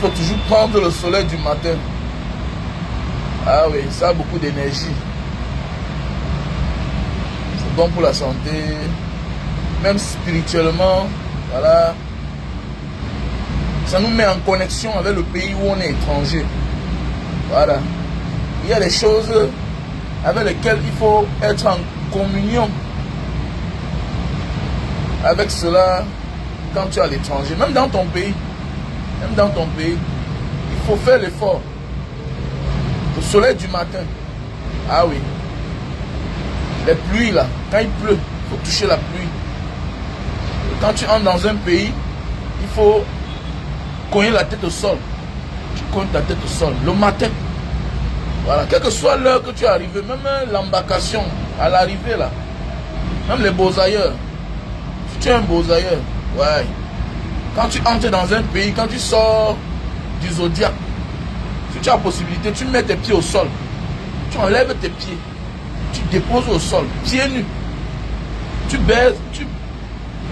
faut toujours prendre le soleil du matin. Ah oui, ça a beaucoup d'énergie. C'est bon pour la santé. Même spirituellement, voilà. Ça nous met en connexion avec le pays où on est étranger. Voilà. Il y a des choses avec lesquelles il faut être en communion. Avec cela, quand tu es à l'étranger, même dans ton pays, il faut faire l'effort. Le soleil du matin. Ah oui. Les pluies là, quand il pleut, il faut toucher la pluie. Et quand tu entres dans un pays, il faut cogner la tête au sol. Tu cognes ta tête au sol. Le matin. Voilà. Quelle que soit l'heure que tu es arrivé, même l'embarcation, à l'arrivée là. Même les beaux ailleurs. Si tu es un beau ailleurs, ouais. Quand tu entres dans un pays, quand tu sors du zodiaque, si tu as la possibilité, tu mets tes pieds au sol. Tu enlèves tes pieds. Tu déposes au sol, pieds nus. Tu baises,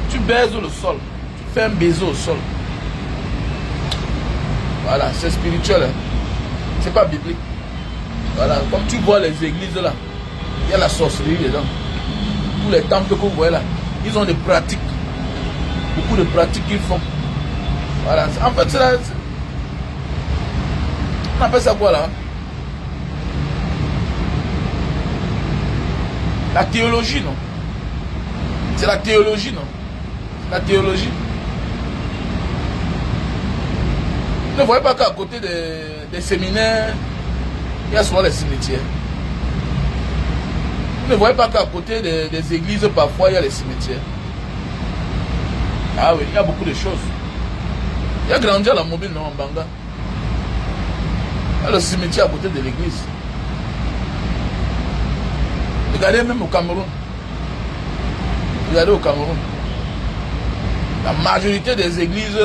tu baises le sol. Tu fais un baiser au sol. Voilà, c'est spirituel. Hein. C'est pas biblique. Voilà, comme tu vois les églises là, il y a la sorcellerie dedans. Tous les temples que vous voyez là, ils ont des pratiques. Beaucoup de pratiques qu'ils font. Voilà, en fait, c'est là. On appelle ça quoi là? La théologie, non? C'est la théologie, non? La théologie. Ne voyez pas qu'à côté des séminaires, il y a souvent les cimetières. Vous ne voyez pas qu'à côté des églises, parfois, il y a les cimetières. Ah oui, il y a beaucoup de choses. Il y a grandi à la mobile, non, en Banga. Il y a le cimetière à côté de l'église. Regardez même au Cameroun. Regardez au Cameroun. La majorité des églises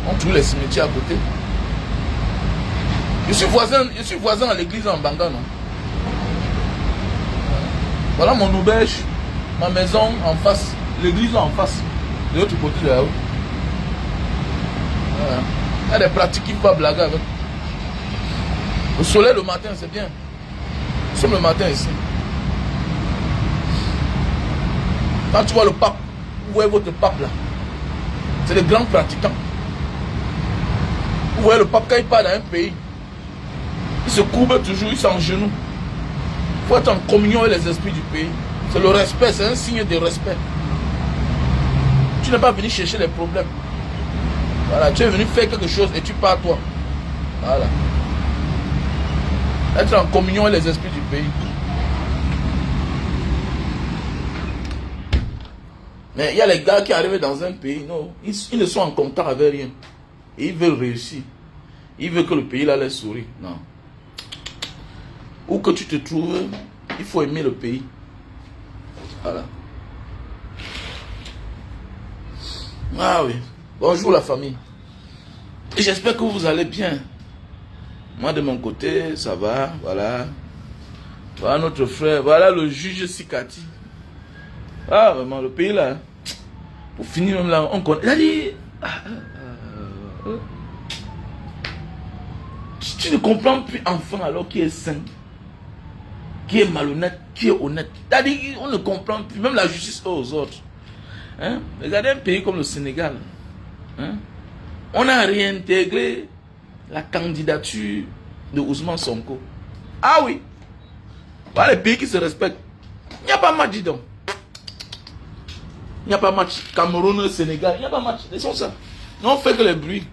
ont tous les cimetières à côté. Je suis voisin à l'église en Banga, non? Voilà mon auberge, ma maison en face, l'église en face, de l'autre côté de la rue. Voilà. Il y a des pratiques qui ne peuvent pas blaguer avec. Le soleil le matin, c'est bien. Nous sommes le matin ici. Quand tu vois le pape, vous voyez votre pape là. C'est des grands pratiquants. Vous voyez le pape quand il part dans un pays, il se courbe toujours, il s'engenouille. Il faut être en communion avec les esprits du pays. C'est le respect, c'est un signe de respect. Tu n'es pas venu chercher les problèmes. Voilà, tu es venu faire quelque chose et tu pars toi. Voilà. Être en communion avec les esprits du pays. Mais il y a les gars qui arrivent dans un pays, non, ils ne sont en contact avec rien. Et ils veulent réussir. Ils veulent que le pays là les sourit. Non. Où que tu te trouves, il faut aimer le pays. Voilà. Ah oui. Bonjour la famille. Et j'espère que vous allez bien. Moi de mon côté, ça va. Voilà. Voilà notre frère. Voilà le juge Sikati. Ah vraiment, le pays là. Pour finir même là, on connaît. Il a dit. Tu ne comprends plus enfin alors qui est saint, qui est malhonnête, qui est honnête. C'est-à-dire on ne comprend plus, même la justice aux autres. Hein? Regardez un pays comme le Sénégal. Hein? On a réintégré la candidature de Ousmane Sonko. Ah oui. Voilà les pays qui se respectent. Il n'y a pas match, dis donc. Il n'y a pas match. Cameroun, Sénégal, il n'y a pas match. Laissons ça. On fait que les bruits.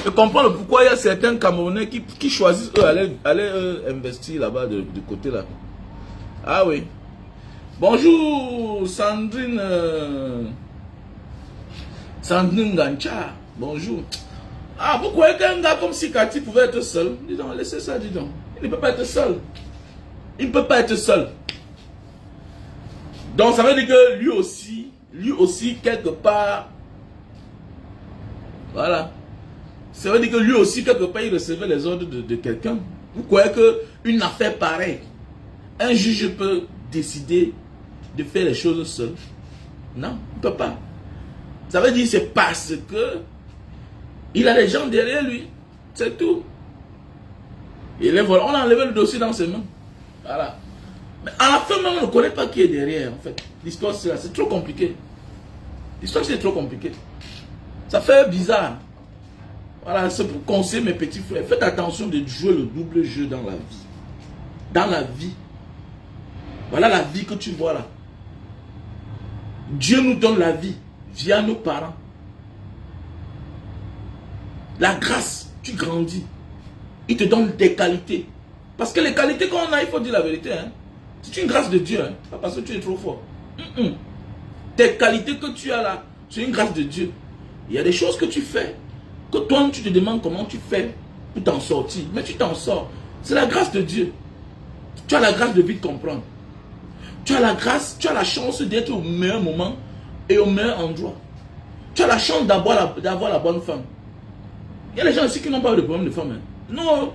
Je comprends pourquoi il y a certains Camerounais qui choisissent aller investir là-bas de côté là. Ah oui. Bonjour Sandrine. Sandrine Gancha. Bonjour. Ah, vous croyez qu'un gars comme Sikati pouvait être seul? Dis donc, laissez ça, dis donc. Il ne peut pas être seul. Il ne peut pas être seul. Donc ça veut dire que lui aussi, quelque part, voilà. Ça veut dire que lui aussi, quelque part, il recevait les ordres de quelqu'un. Vous croyez qu'une affaire pareille, un juge peut décider de faire les choses seul? Non, il ne peut pas. Ça veut dire que c'est parce que Il a des gens derrière lui. C'est tout. Et les voleurs, on a enlevé le dossier dans ses mains. Voilà. Mais à la fin, même, on ne connaît pas qui est derrière, en fait. L'histoire, c'est trop compliqué. L'histoire, c'est trop compliqué. Ça fait bizarre. Voilà, c'est pour conseiller mes petits frères. Faites attention de jouer le double jeu dans la vie. Dans la vie. Voilà la vie que tu vois là. Dieu nous donne la vie via nos parents. La grâce, tu grandis. Il te donne des qualités. Parce que les qualités qu'on a, il faut dire la vérité. Hein. C'est une grâce de Dieu. Hein. Pas parce que tu es trop fort. Tes qualités que tu as là, c'est une grâce de Dieu. Il y a des choses que tu fais, que toi, tu te demandes comment tu fais pour t'en sortir. Mais tu t'en sors. C'est la grâce de Dieu. Tu as la grâce de vite comprendre. Tu as la grâce, tu as la chance d'être au meilleur moment et au meilleur endroit. Tu as la chance d'avoir la bonne femme. Il y a des gens ici qui n'ont pas eu de problème de femme. Hein. Non.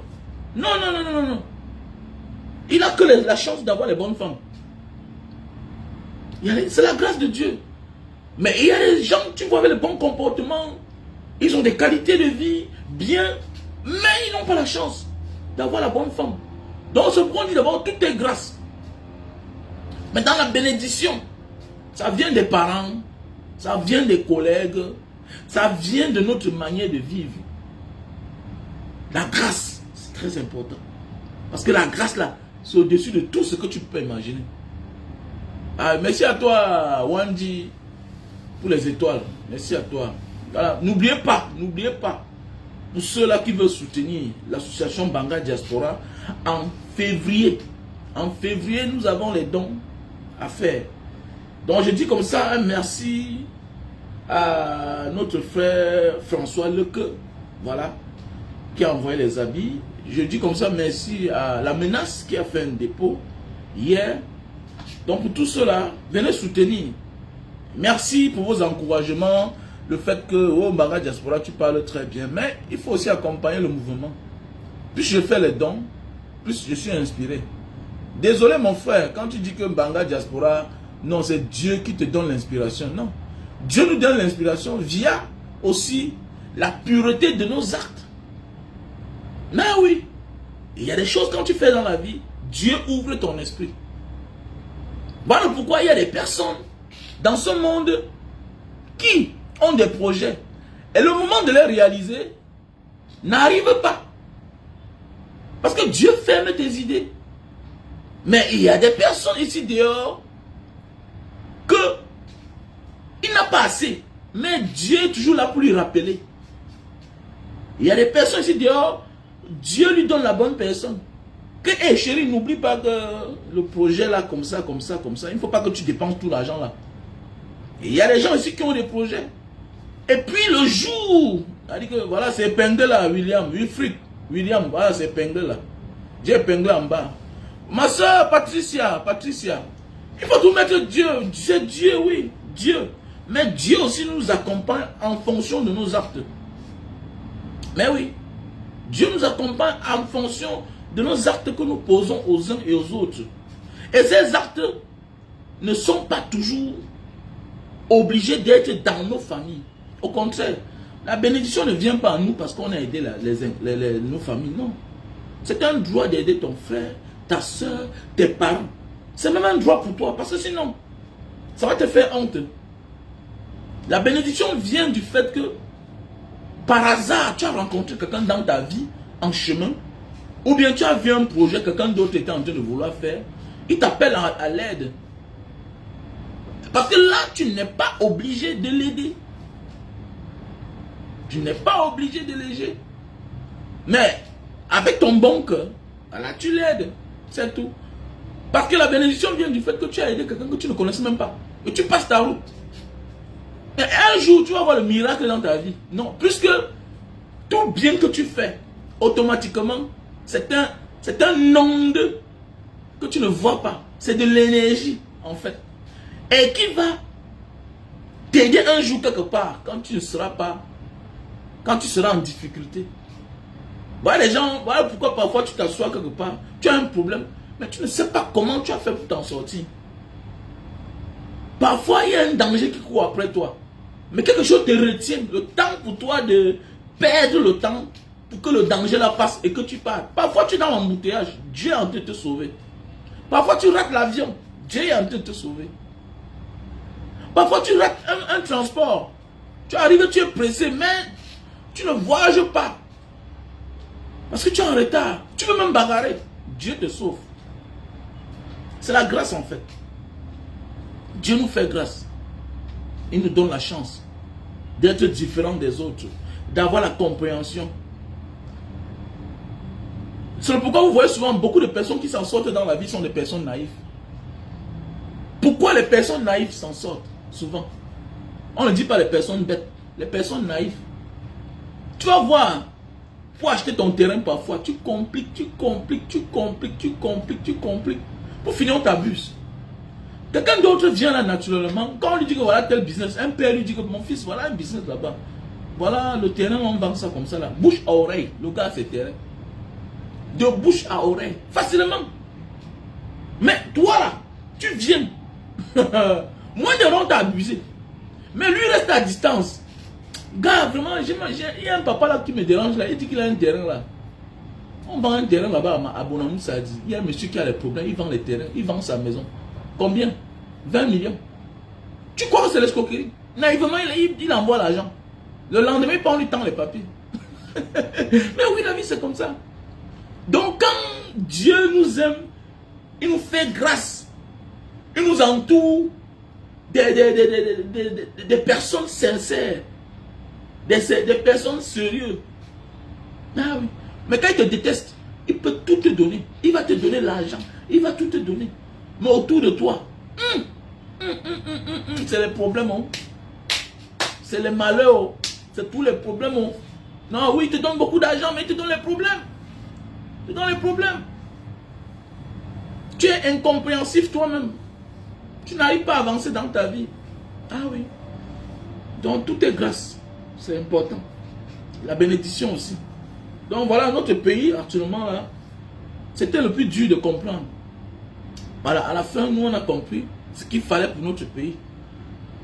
Non, non, non, non, non. Il n'a que la chance d'avoir les bonnes femmes. C'est la grâce de Dieu. Mais il y a des gens, tu vois, avec le bon comportement. Ils ont des qualités de vie bien, mais ils n'ont pas la chance d'avoir la bonne femme. Donc, ce qu'on dit d'abord, tout est grâce. Mais dans la bénédiction, ça vient des parents, ça vient des collègues, ça vient de notre manière de vivre. La grâce, c'est très important. Parce que la grâce, là, c'est au-dessus de tout ce que tu peux imaginer. Ah, merci à toi, Wandi, pour les étoiles. Merci à toi. Voilà. N'oubliez pas, pour ceux-là qui veulent soutenir l'association Banga Diaspora, en février, nous avons les dons à faire. Donc, je dis comme ça, un merci à notre frère François Leque, voilà, qui a envoyé les habits. Je dis comme ça, merci à la menace qui a fait un dépôt hier. Donc, pour tout cela, venez soutenir. Merci pour vos encouragements. Le fait que, oh, Banga Diaspora, tu parles très bien. Mais il faut aussi accompagner le mouvement. Plus je fais les dons, plus je suis inspiré. Désolé, mon frère, quand tu dis que Banga Diaspora, non, c'est Dieu qui te donne l'inspiration. Non. Dieu nous donne l'inspiration via aussi la pureté de nos actes. Mais oui, il y a des choses quand tu fais dans la vie, Dieu ouvre ton esprit. Voilà pourquoi il y a des personnes dans ce monde qui ont des projets. Et le moment de les réaliser n'arrive pas. Parce que Dieu ferme tes idées. Mais il y a des personnes ici dehors que il n'a pas assez. Mais Dieu est toujours là pour lui rappeler. Il y a des personnes ici dehors, Dieu lui donne la bonne personne. Que, hey, chérie, n'oublie pas que le projet là, comme ça, comme ça, comme ça, il ne faut pas que tu dépenses tout l'argent là. Et il y a des gens ici qui ont des projets. Et puis le jour, on dit que voilà, c'est épinglé là, William, voilà, c'est épinglé là. J'ai épinglé en bas. Ma soeur Patricia, il faut tout mettre Dieu. C'est Dieu, oui, Dieu. Mais Dieu aussi nous accompagne en fonction de nos actes. Mais oui, Dieu nous accompagne en fonction de nos actes que nous posons aux uns et aux autres. Et ces actes ne sont pas toujours obligés d'être dans nos familles. Au contraire, la bénédiction ne vient pas à nous parce qu'on a aidé nos familles. Non. C'est un droit d'aider ton frère, ta soeur, tes parents. C'est même un droit pour toi parce que sinon, ça va te faire honte. La bénédiction vient du fait que par hasard, tu as rencontré quelqu'un dans ta vie, en chemin, ou bien tu as vu un projet, quelqu'un d'autre était en train de vouloir faire, il t'appelle à l'aide. Parce que là, tu n'es pas obligé de l'aider. Tu n'es pas obligé de l'aider. Mais, avec ton bon cœur, voilà, tu l'aides. C'est tout. Parce que la bénédiction vient du fait que tu as aidé quelqu'un que tu ne connaissais même pas. Et tu passes ta route. Et un jour, tu vas voir le miracle dans ta vie. Non, puisque tout bien que tu fais, automatiquement, c'est un onde que tu ne vois pas. C'est de l'énergie, en fait. Et qui va t'aider un jour quelque part, quand tu ne seras pas, quand tu seras en difficulté. Voilà les gens, voilà pourquoi parfois tu t'assois quelque part, tu as un problème, mais tu ne sais pas comment tu as fait pour t'en sortir. Parfois, il y a un danger qui court après toi. Mais quelque chose te retient. Le temps pour toi de perdre le temps pour que le danger là passe et que tu partes. Parfois tu es dans l'embouteillage, Dieu est en train de te sauver. Parfois tu rates l'avion, Dieu est en train de te sauver. Parfois tu rates un transport. Tu arrives, tu es pressé, mais tu ne voyages pas. Parce que tu es en retard. Tu veux même bagarrer. Dieu te sauve. C'est la grâce en fait. Dieu nous fait grâce. Il nous donne la chance d'être différents des autres, d'avoir la compréhension. C'est pourquoi vous voyez souvent beaucoup de personnes qui s'en sortent dans la vie sont des personnes naïves. Pourquoi les personnes naïves s'en sortent souvent? On ne dit pas les personnes bêtes, les personnes naïves. Tu vas voir, pour acheter ton terrain parfois, tu compliques, tu compliques, tu compliques, tu compliques, tu compliques. Pour finir, on t'abuse. Quelqu'un d'autre vient là naturellement. Quand on lui dit que voilà tel business, un père lui dit que mon fils, voilà un business là-bas. Voilà le terrain, on vend ça comme ça là. Bouche à oreille, le gars a ses terrains. De bouche à oreille, facilement. Mais toi là, tu viens. Moi de long t'as abusé. Mais lui reste à distance. Gars, vraiment, il y a un papa là qui me dérange là. Il dit qu'il a un terrain là. On vend un terrain là-bas à Bonamou, ça dit. Il y a un monsieur qui a des problèmes, il vend les terrains, il vend sa maison. Combien? 20 millions. Tu crois que c'est l'escroquerie? Naïvement, il envoie l'argent. Le lendemain, il prend lui tend les papiers. Mais oui, la vie c'est comme ça. Donc quand Dieu nous aime, il nous fait grâce. Il nous entoure des personnes sincères. Des personnes sérieuses. Ah oui. Mais quand il te déteste, il peut tout te donner. Il va te donner l'argent. Il va tout te donner. Mais autour de toi, c'est les problèmes. Oh. C'est les malheurs. Oh. C'est tous les problèmes. Oh. Non, oui, il te donne beaucoup d'argent, mais il te donne les problèmes. Il te donne les problèmes. Tu es incompréhensif toi-même. Tu n'arrives pas à avancer dans ta vie. Ah oui. Donc tout est grâce. C'est important. La bénédiction aussi. Donc voilà, notre pays actuellement là, c'était le plus dur de comprendre. Voilà, à la fin, nous on a compris ce qu'il fallait pour notre pays.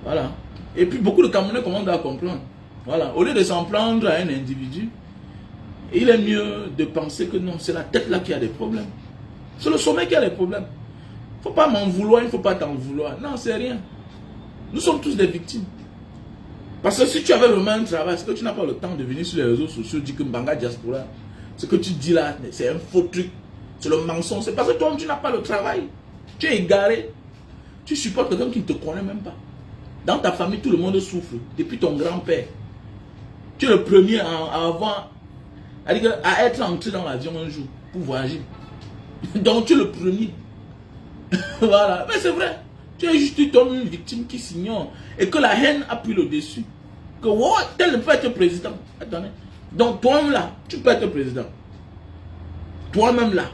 Voilà. Et puis beaucoup de Camerounais commencent à comprendre. Voilà. Au lieu de s'en prendre à un individu, il est mieux de penser que non, c'est la tête là qui a des problèmes. C'est le sommet qui a des problèmes. Il ne faut pas m'en vouloir, il ne faut pas t'en vouloir. Non, c'est rien. Nous sommes tous des victimes. Parce que si tu avais vraiment un travail, c'est que tu n'as pas le temps de venir sur les réseaux sociaux, dire que Mbanga Diaspora, ce que tu dis là, c'est un faux truc, c'est le mensonge. C'est parce que toi, tu n'as pas le travail. Tu es égaré. Tu supportes quelqu'un qui ne te connaît même pas. Dans ta famille, tout le monde souffre. Depuis ton grand-père. Tu es le premier à être entré dans l'avion un jour pour voyager. Donc tu es le premier. Voilà. Mais c'est vrai. Tu es juste une victime qui s'ignore. Et que la haine a pris le dessus. Que wow, tel ne peut être président. Attendez. Donc toi-même là, tu peux être président. Toi-même là,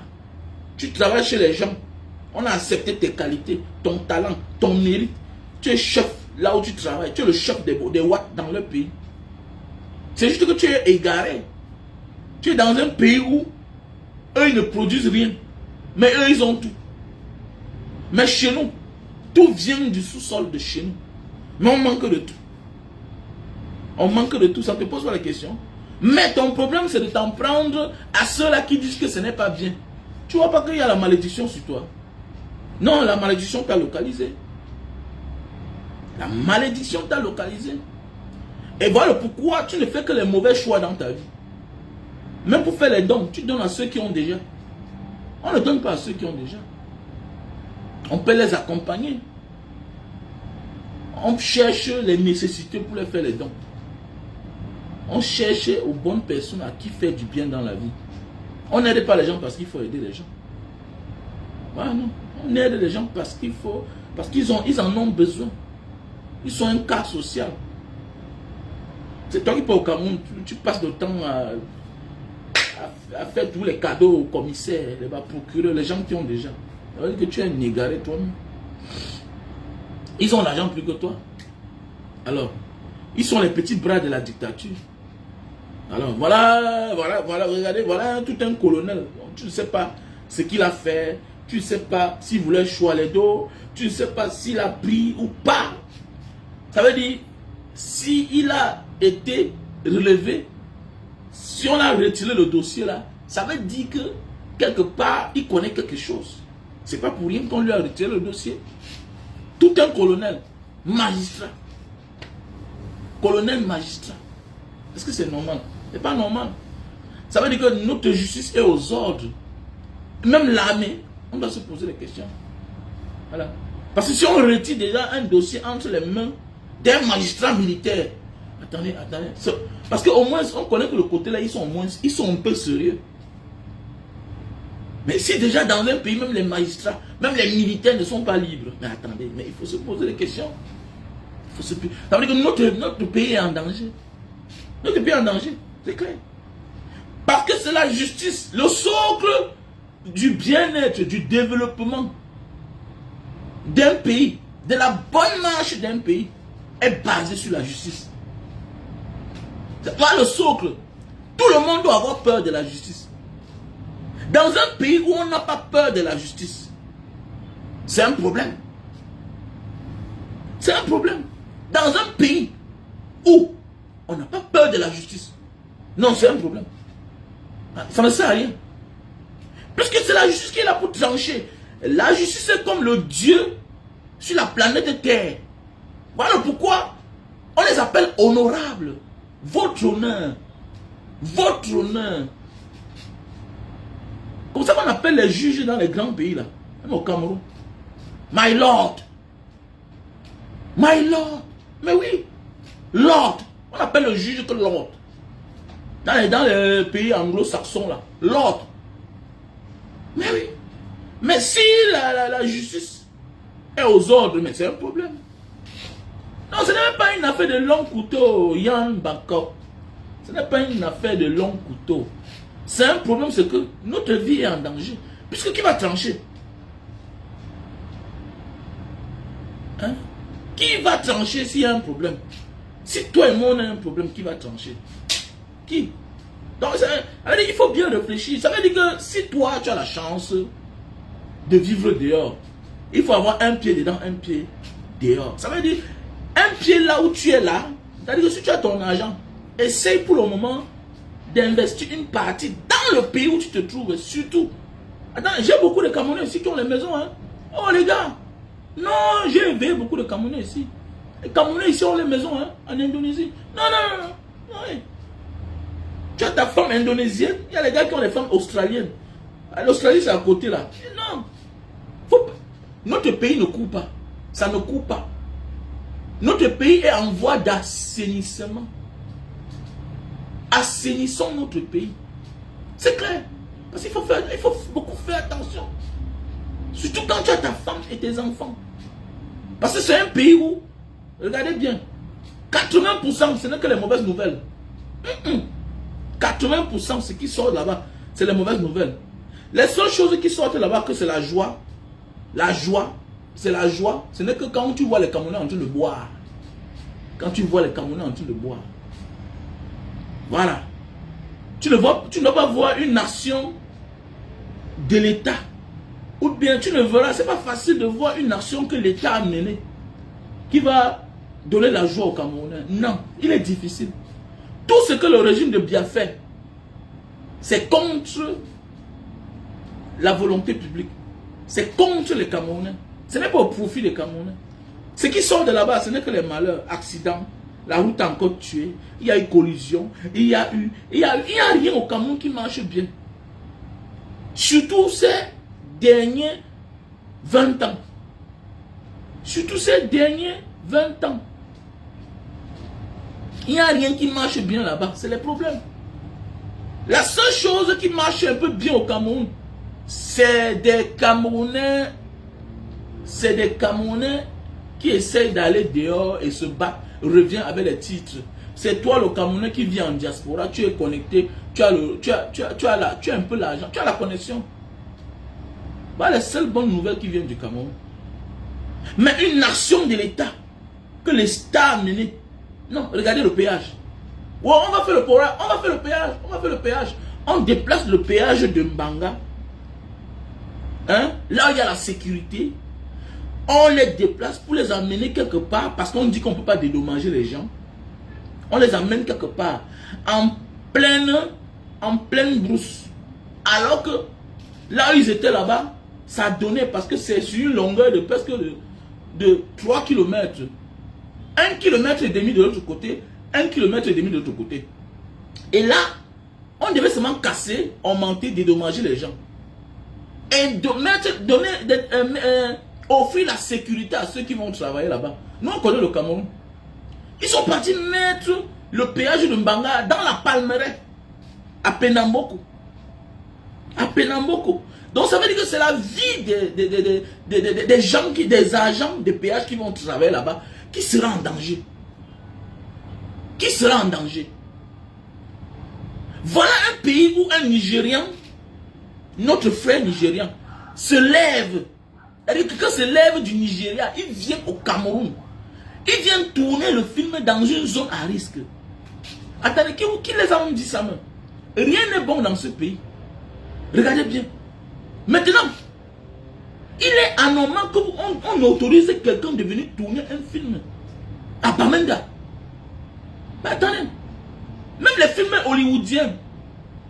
tu travailles chez les gens. On a accepté tes qualités, ton talent, ton mérite. Tu es chef là où tu travailles. Tu es le chef des watts dans le pays. C'est juste que tu es égaré. Tu es dans un pays où eux ils ne produisent rien. Mais eux ils ont tout. Mais chez nous, tout vient du sous-sol de chez nous. Mais on manque de tout. On manque de tout. Ça te pose pas la question. Mais ton problème c'est de t'en prendre à ceux-là qui disent que ce n'est pas bien. Tu vois pas qu'il y a la malédiction sur toi. Non, la malédiction t'a localisé. La malédiction t'a localisé. Et voilà pourquoi tu ne fais que les mauvais choix dans ta vie. Même pour faire les dons, tu donnes à ceux qui ont déjà. On ne donne pas à ceux qui ont déjà. On peut les accompagner. On cherche les nécessités pour les faire les dons. On cherche aux bonnes personnes à qui faire du bien dans la vie. On n'aide pas les gens parce qu'il faut aider les gens. Voilà, non. On aide les gens parce qu'il faut, parce qu'ils en ont besoin. Ils sont un cas social. C'est toi qui peux au Cameroun, tu passes le temps à faire tous les cadeaux aux commissaires, les procureurs, les gens qui ont déjà. Ça veut dire que tu es un égaré toi-même. Ils ont l'argent plus que toi. Alors, ils sont les petits bras de la dictature. Alors, voilà, regardez, voilà tout un colonel. Tu ne sais pas ce qu'il a fait. Tu ne sais pas s'il voulait choisir les dos. Tu ne sais pas s'il a pris ou pas. Ça veut dire, s'il a été relevé, Si on a retiré le dossier là, ça veut dire que quelque part, il connaît quelque chose. C'est pas pour rien qu'on lui a retiré le dossier. Tout un colonel, magistrat. Colonel, magistrat. Est-ce que c'est normal? C'est pas normal. Ça veut dire que notre justice est aux ordres. Même l'armée, on doit se poser des questions. Voilà. Parce que si on retire déjà un dossier entre les mains d'un magistrat militaire, attendez. Parce qu'au moins, on connaît que le côté là, ils sont un peu sérieux. Mais si déjà dans un pays, même les magistrats, même les militaires ne sont pas libres, mais attendez, mais il faut se poser des questions. Ça veut dire que notre pays est en danger. Notre pays est en danger, c'est clair. Parce que c'est la justice, le socle du bien-être, du développement d'un pays, de la bonne marche d'un pays, est basé sur la justice. C'est pas le socle. Tout le monde doit avoir peur de la justice. Dans un pays où on n'a pas peur de la justice, c'est un problème. C'est un problème. Dans un pays où on n'a pas peur de la justice, non, c'est un problème. Ça ne sert à rien. Puisque c'est la justice qui est là pour trancher. La justice est comme le Dieu sur la planète Terre. Voilà pourquoi on les appelle honorables. Votre honneur. Votre honneur. Comme ça qu'on appelle les juges dans les grands pays là. Même au Cameroun. My Lord. My Lord. Mais oui. Lord. On appelle le juge que Lord. Dans les pays anglo-saxons là. Lord. Mais oui. Mais si la justice est aux ordres, mais c'est un problème. Non, ce n'est même pas une affaire de long couteau, Yann Bangkok. Ce n'est pas une affaire de long couteau. C'est un problème, c'est que notre vie est en danger. Puisque qui va trancher? Hein? Qui va trancher s'il y a un problème? Si toi et moi on a un problème, qui va trancher? Qui? Donc, il faut bien réfléchir. Ça veut dire que si toi tu as la chance de vivre dehors, il faut avoir un pied dedans, un pied dehors. Ça veut dire un pied là où tu es là. C'est-à-dire que si tu as ton argent, essaye pour le moment d'investir une partie dans le pays où tu te trouves. Surtout, attends, j'ai beaucoup de Camerounais ici qui ont les maisons. Hein. Oh les gars, non, j'ai élevé beaucoup de Camerounais ici. Les Camerounais ici ont les maisons hein, en Indonésie. Non. Ouais. Tu as ta femme indonésienne, il y a les gars qui ont les femmes australiennes. L'Australie c'est à côté là. Non. Notre pays ne court pas. Ça ne court pas. Notre pays est en voie d'assainissement. Assainissons notre pays. C'est clair. Parce qu'il faut beaucoup faire attention. Surtout quand tu as ta femme et tes enfants. Parce que c'est un pays où, regardez bien, 80% ce n'est que les mauvaises nouvelles. 80% ce qui sort là-bas, c'est les mauvaises nouvelles. Les seules choses qui sortent là-bas, que c'est la joie. La joie, c'est la joie. Ce n'est que quand tu vois les Camerounais en train de boire. Quand tu vois les Camerounais en train de boire. Voilà. Tu ne dois pas voir une nation de l'État. Ou bien tu ne verras, c'est pas facile de voir une nation que l'État a menée. Qui va donner la joie aux Camerounais. Non, il est difficile. Tout ce que le régime de Biya fait, c'est contre la volonté publique. C'est contre les Camerounais. Ce n'est pas au profit des Camerounais. Ce qui sort de là-bas, ce n'est que les malheurs, accidents, la route a encore tué, il y a eu collision, il y a rien au Cameroun qui marche bien. Surtout ces derniers 20 ans. Surtout ces derniers 20 ans. Il n'y a rien qui marche bien là-bas, c'est les problèmes. La seule chose qui marche un peu bien au Cameroun, c'est des Camerounais qui essayent d'aller dehors et se battre, revient avec les titres. C'est toi le Camerounais qui vit en diaspora, tu es connecté, tu as un peu l'argent, tu as la connexion. Voilà les seules bonnes nouvelles qui viennent du Cameroun. Mais une nation de l'État, que l'État a mené, non, regardez le péage. Ouais, on va faire le péage, on déplace le péage de Mbanga. Hein? Là il y a la sécurité, on les déplace pour les amener quelque part parce qu'on dit qu'on ne peut pas dédommager les gens. On les amène quelque part. pleine brousse. Alors que là où ils étaient là-bas, ça donnait, parce que c'est sur une longueur de presque de 3 km. 1,5 km de l'autre côté, 1,5 km de l'autre côté. Et là, on devait seulement casser, augmenter, dédommager les gens. Et offrir la sécurité à ceux qui vont travailler là-bas. Nous, on connaît le Cameroun. Ils sont partis mettre le péage de Mbanga dans la Palmeraie, à Penamboko. À Penamboko. Donc ça veut dire que c'est la vie des gens, des agents de péage qui vont travailler là-bas, qui sera en danger. Qui sera en danger. Voilà un pays où un Nigérian, notre frère nigérian, se lève. C'est-à-dire que quand se lève du Nigeria, il vient au Cameroun. Il vient tourner le film dans une zone à risque. Attendez, qui les a dit ça même? Rien n'est bon dans ce pays. Regardez bien. Maintenant, il est anormal qu'on autorise quelqu'un de venir tourner un film à Bamenda. Mais attendez, même les films hollywoodiens,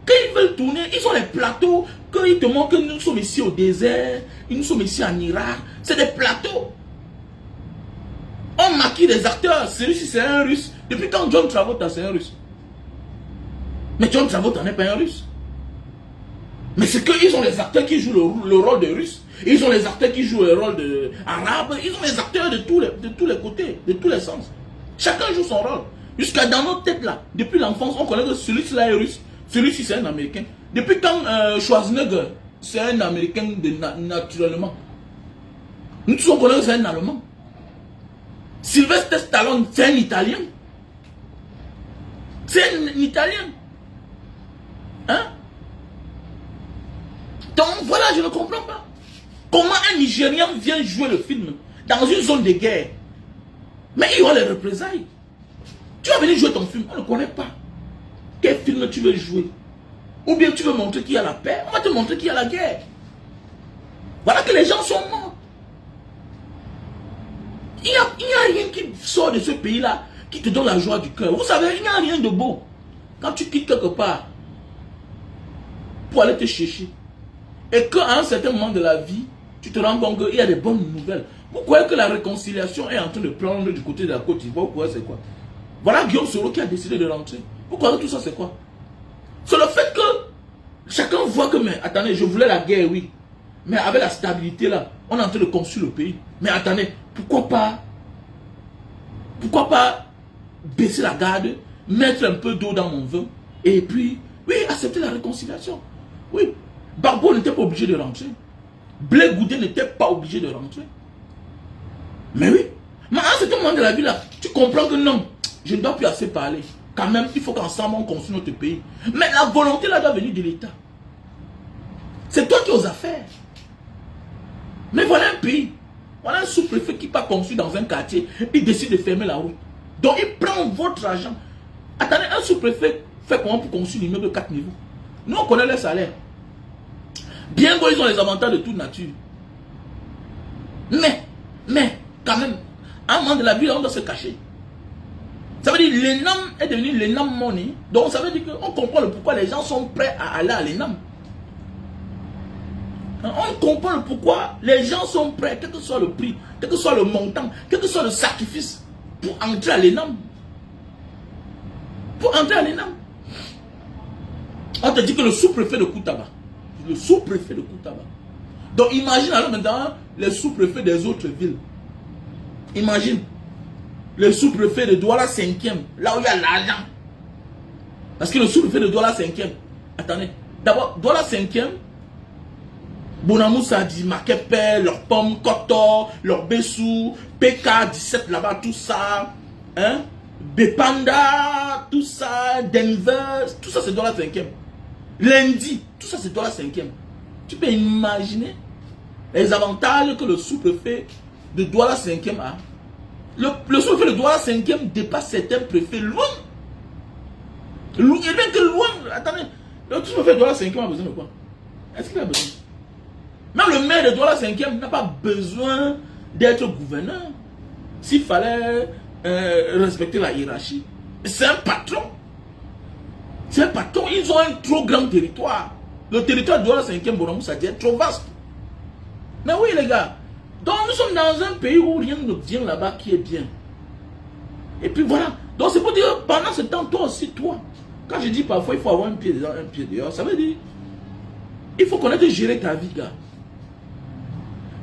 quand ils veulent tourner, ils ont les plateaux, quand ils te montrent que nous sommes ici au désert, nous sommes ici en Irak, c'est des plateaux. On maquille des acteurs, celui-ci c'est un russe. Depuis quand John Travolta c'est un russe? Mais John Travolta n'est pas un russe. Mais c'est qu'ils ont les acteurs qui jouent le rôle de russe. Ils ont les acteurs qui jouent le rôle d'arabe. Ils ont les acteurs de tous les côtés, de tous les sens. Chacun joue son rôle. Jusqu'à dans notre tête là, depuis l'enfance, on connaît que celui-ci là est russe. Celui-ci c'est un Américain. Depuis quand Schwarzenegger c'est un Américain naturellement. Nous tous on connaît que c'est un Allemand. Sylvester Stallone c'est un Italien. C'est un Italien. Hein? Donc voilà, je ne comprends pas. Comment un Nigérian vient jouer le film dans une zone de guerre? Mais il y aura les représailles. Tu vas venir jouer ton film, on ne connaît pas. Quel film tu veux jouer? Ou bien tu veux montrer qu'il y a la paix, on va te montrer qu'il y a la guerre. Voilà que les gens sont morts. Il n'y a rien qui sort de ce pays-là qui te donne la joie du cœur. Vous savez, il n'y a rien de beau. Quand tu quittes quelque part pour aller te chercher, et qu'à un certain moment de la vie, tu te rends compte qu'il y a des bonnes nouvelles. Vous croyez que la réconciliation est en train de prendre du côté de la Côte d'Ivoire? Vous croyez c'est quoi? Voilà Guillaume Soro qui a décidé de rentrer. Vous croyez que tout ça c'est quoi? C'est le fait que chacun voit que, mais attendez, je voulais la guerre, oui. Mais avec la stabilité là, on est en train de construire le pays. Mais attendez, pourquoi pas baisser la garde, mettre un peu d'eau dans mon vin, et puis, oui, accepter la réconciliation. Oui, Barbeau n'était pas obligé de rentrer. Blé Goudé n'était pas obligé de rentrer. Mais oui, mais à ce moment de la vie là, tu comprends que non, je ne dois plus assez parler. Quand même, il faut qu'ensemble on construise notre pays. Mais la volonté là doit venir de l'État. C'est toi qui oses faire. Mais voilà un pays. Voilà un sous-préfet qui part construire dans un quartier. Il décide de fermer la route. Donc il prend votre argent. Attendez, un sous-préfet fait comment pour construire une immeuble de 4 niveaux? Nous on connaît les salaires. Bien qu'ils ont les avantages de toute nature. Mais, quand même, à un moment de la vie, on doit se cacher. Ça veut dire que l'ENAM est devenu l'ENAM Money. Donc ça veut dire qu'on comprend le pourquoi les gens sont prêts à aller à l'ENAM. On comprend le pourquoi les gens sont prêts, quel que soit le prix, quel que soit le montant, quel que soit le sacrifice, pour entrer à l'ENAM. Pour entrer à l'ENAM. On te dit que le sous-préfet de Koutaba, le sous-préfet de Koutaba. Donc imagine alors maintenant les sous-préfets des autres villes. Imagine le sous-préfet de Douala 5e, là où il y a l'argent. Parce que le sous-préfet de Douala 5e, attendez, d'abord Douala 5e, Bonamoussa dit Makepe, leurs pommes, Koto, leurs Bessou, PK17 là-bas, tout ça, hein, Bepanda, tout ça, Denver, tout ça c'est Douala 5e. Lundi, tout ça c'est Douala 5e. Tu peux imaginer les avantages que le sous-préfet de Douala 5e a. Le sous-préfet de Douala 5e dépasse certains préfets loin. Et bien que loin, attendez, le sous-préfet de Douala 5e a besoin de quoi? Est-ce qu'il a besoin? Même le maire de Douala 5e n'a pas besoin d'être gouverneur. S'il fallait respecter la hiérarchie. C'est un patron. C'est pas tout, ils ont un trop grand territoire. Le territoire de la 5e Boromou, ça devient trop vaste. Mais oui, les gars. Donc, nous sommes dans un pays où rien ne vient là-bas qui est bien. Et puis voilà. Donc, c'est pour dire, pendant ce temps, toi aussi, toi, quand je dis parfois, il faut avoir un pied dedans, un pied dehors, ça veut dire, il faut connaître et gérer ta vie, gars.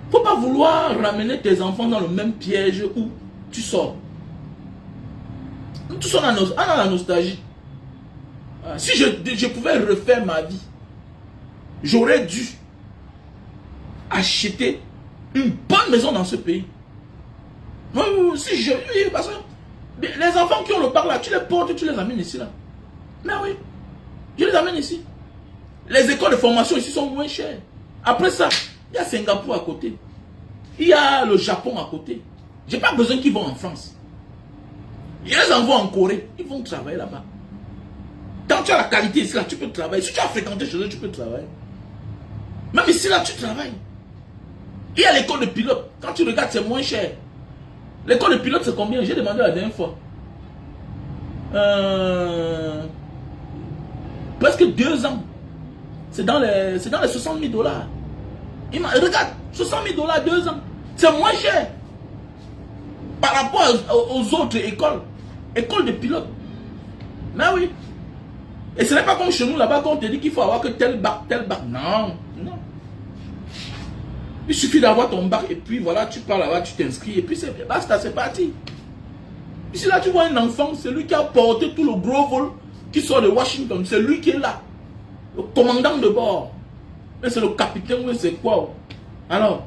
Il ne faut pas vouloir ramener tes enfants dans le même piège où tu sors. Nous tous sommes dans la nostalgie. Si je pouvais refaire ma vie, j'aurais dû acheter une bonne maison dans ce pays. Parce que les enfants qui ont le parc là, tu les portes, tu les amènes ici là. Mais oui, je les amène ici. Les écoles de formation ici sont moins chères. Après ça, il y a Singapour à côté. Il y a le Japon à côté. Je n'ai pas besoin qu'ils vont en France. Je les envoie en Corée. Ils vont travailler là-bas. Quand tu as la qualité ici là, tu peux travailler. Si tu as fréquenté chez eux, tu peux travailler. Même ici là, tu travailles. Il y a l'école de pilote. Quand tu regardes, c'est moins cher. L'école de pilote, c'est combien? J'ai demandé la dernière fois. Presque 2 ans. C'est dans les 60 000 $. Regarde, 60 000 $, 2 ans. C'est moins cher. Par rapport aux autres écoles. Écoles de pilote. Mais oui. Et ce n'est pas comme chez nous là-bas qu'on te dit qu'il faut avoir que tel bac, tel bac. Non, non. Il suffit d'avoir ton bac et puis voilà, tu pars là-bas, tu t'inscris et puis c'est basta, c'est parti. Ici là, tu vois un enfant, c'est lui qui a porté tout le gros vol qui sort de Washington. C'est lui qui est là. Le commandant de bord. Mais c'est le capitaine, mais c'est quoi? Alors,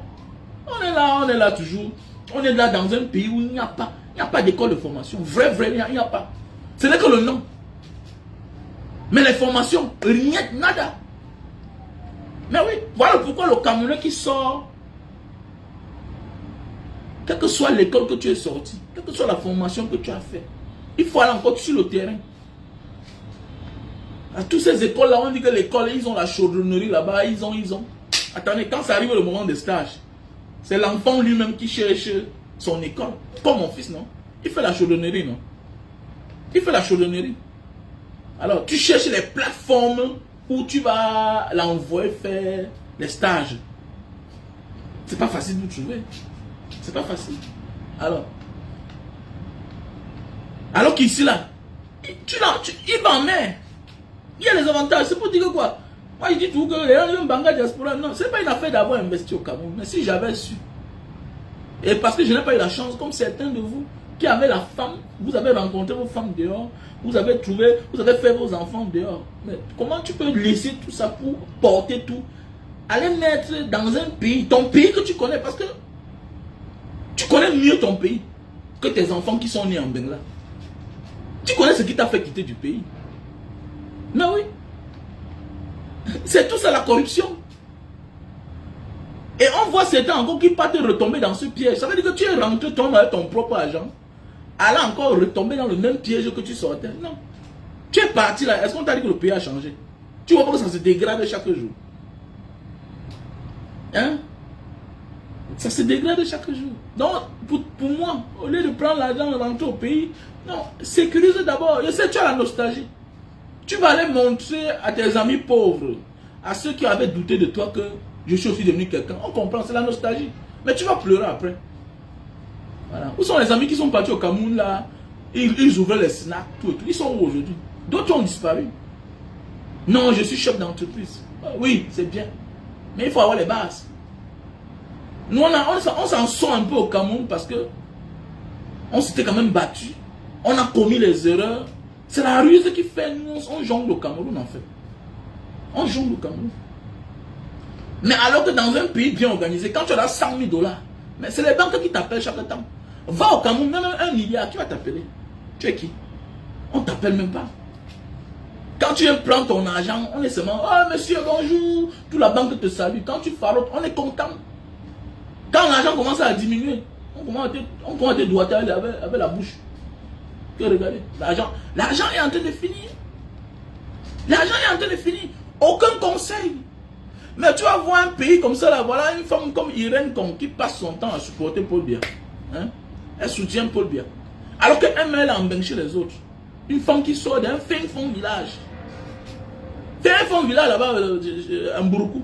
on est là toujours. On est là dans un pays où il n'y a pas d'école de formation. Vrai, il n'y a pas. Ce n'est que le nom. Mais les formations, rien, nada. Mais oui, voilà pourquoi le Camerounais qui sort, quelle que soit l'école que tu es sorti, quelle que soit la formation que tu as fait, il faut aller encore sur le terrain. À toutes ces écoles-là, on dit que l'école, ils ont la chaudronnerie là-bas, ils ont. Attendez, quand ça arrive le moment des stages, c'est l'enfant lui-même qui cherche son école. Comme mon fils, non? Il fait la chaudronnerie, non? Il fait la chaudronnerie. Alors, tu cherches les plateformes où tu vas l'envoyer faire les stages. C'est pas facile de trouver. C'est pas facile. Alors qu'ici, là, il va en mer. Il y a les avantages. C'est pour dire que quoi? Moi, je dis tout que les gens Banga diaspora, non, c'est pas une affaire d'avoir investi au Cameroun. Mais si j'avais su, et parce que je n'ai pas eu la chance, comme certains de vous, qui avaient la femme, vous avez rencontré vos femmes dehors, vous avez fait vos enfants dehors. Mais comment tu peux laisser tout ça pour porter tout, aller mettre dans un pays, ton pays que tu connais, parce que tu connais mieux ton pays que tes enfants qui sont nés en Bengla. Tu connais ce qui t'a fait quitter du pays. Mais oui. C'est tout ça la corruption. Et on voit certains encore qui partent retomber dans ce piège. Ça veut dire que tu es rentré toi avec ton propre argent, aller encore retomber dans le même piège que tu sortais. Non. Tu es parti là. Est-ce qu'on t'a dit que le pays a changé? Tu vois pas que ça se dégrade chaque jour. Hein? Ça se dégrade chaque jour. Donc, pour moi, au lieu de prendre l'argent et rentrer au pays, non, sécurise d'abord. Je sais, tu as la nostalgie. Tu vas aller montrer à tes amis pauvres, à ceux qui avaient douté de toi que je suis aussi devenu quelqu'un. On comprend, c'est la nostalgie. Mais tu vas pleurer après. Voilà. Où sont les amis qui sont partis au Cameroun là? Ils ouvraient les snacks, tout et tout. Ils sont où aujourd'hui? D'autres ont disparu. Non, je suis chef d'entreprise. Oui, c'est bien. Mais il faut avoir les bases. Nous, on s'en sort un peu au Cameroun parce que on s'était quand même battu. On a commis les erreurs. C'est la ruse qui fait, nous, on jongle au Cameroun en fait. On jongle au Cameroun. Mais alors que dans un pays bien organisé, quand tu as 100 000 $, mais c'est les banques qui t'appellent chaque temps. Va au Cameroun, même 1 milliard, qui va t'appeler? Tu es qui? On ne t'appelle même pas. Quand tu viens prendre ton argent, on est seulement, oh monsieur, bonjour, toute la banque te salue. Quand tu farotes, on est content. Quand l'argent commence à diminuer, on commence à te doigter avec la bouche. Que regardez, l'argent est en train de finir. L'argent est en train de finir. Aucun conseil. Mais tu vas voir un pays comme ça, là, voilà une femme comme Irène qui passe son temps à supporter Paul Biya. Hein? Elle soutient Paul Biya. Alors qu'elle met en bain chez les autres. Une femme qui sort d'un fin fond village. Fais un fonds villa là-bas, un Mbouroukou.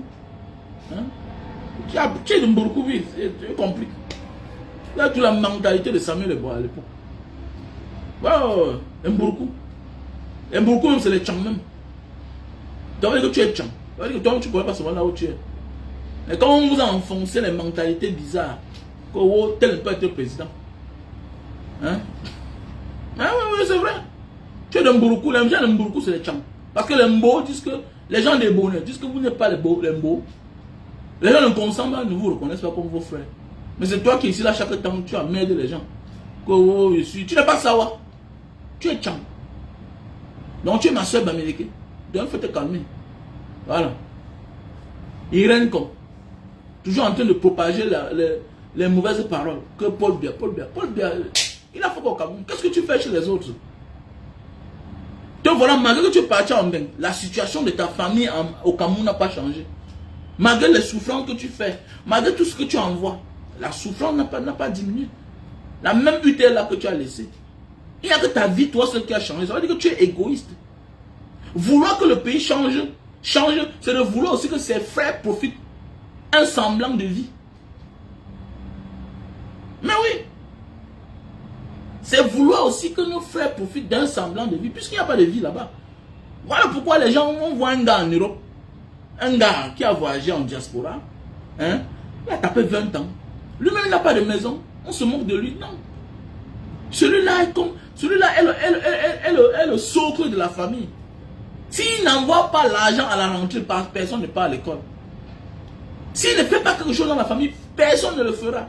Hein? Tu es de Mbouroukou, oui, tu compliques. Là, tu as la mentalité de Samuel Eboa à l'époque. Wow, un Mbouroukou. Un Mbouroukou, même, c'est les Tchang même. Tu vas dire que tu es Tchang. Tu vas dire que toi, tu ne connais pas seulement là où tu es. Et quand on vous a enfoncé les mentalités bizarres, que tel ne peut être président. Hein? Ah oui, c'est vrai. Tu es de Mbouroukou, les gens de Mbouroukou, c'est les Tchang. Parce que les Mbo disent que, les gens des Bonheurs disent que vous n'êtes pas les Mbo. Les gens de Consamba ne vous reconnaissent pas comme vos frères. Mais c'est toi qui ici là, chaque temps, tu as merdé les gens. Que, oh, je suis. Tu n'es pas Sawa. Tu es Tchang. Donc tu es ma soeur Bamileke. Donc il faut te calmer. Voilà. Irène comme. Toujours en train de propager les mauvaises paroles. Que Paul Biya, il a fait au Cameroun. Qu'est-ce que tu fais chez les autres? Donc voilà, malgré que tu es parti en Beng, la situation de ta famille au Cameroun n'a pas changé. Malgré les souffrances que tu fais, malgré tout ce que tu envoies, la souffrance n'a pas diminué. La même UTL là que tu as laissée. Il n'y a que ta vie, toi, seul qui a changé. Ça veut dire que tu es égoïste. Vouloir que le pays change, c'est de vouloir aussi que ses frères profitent un semblant de vie. Mais oui. C'est vouloir aussi que nos frères profitent d'un semblant de vie, puisqu'il n'y a pas de vie là-bas. Voilà pourquoi les gens, on voit un gars en Europe, un gars qui a voyagé en diaspora, hein, il a tapé 20 ans. Lui-même, il n'a pas de maison. On se moque de lui. Non. Celui-là est comme... Celui-là est le socle de la famille. S'il n'envoie pas l'argent à la rentrée, personne ne part à l'école. S'il ne fait pas quelque chose dans la famille, personne ne le fera.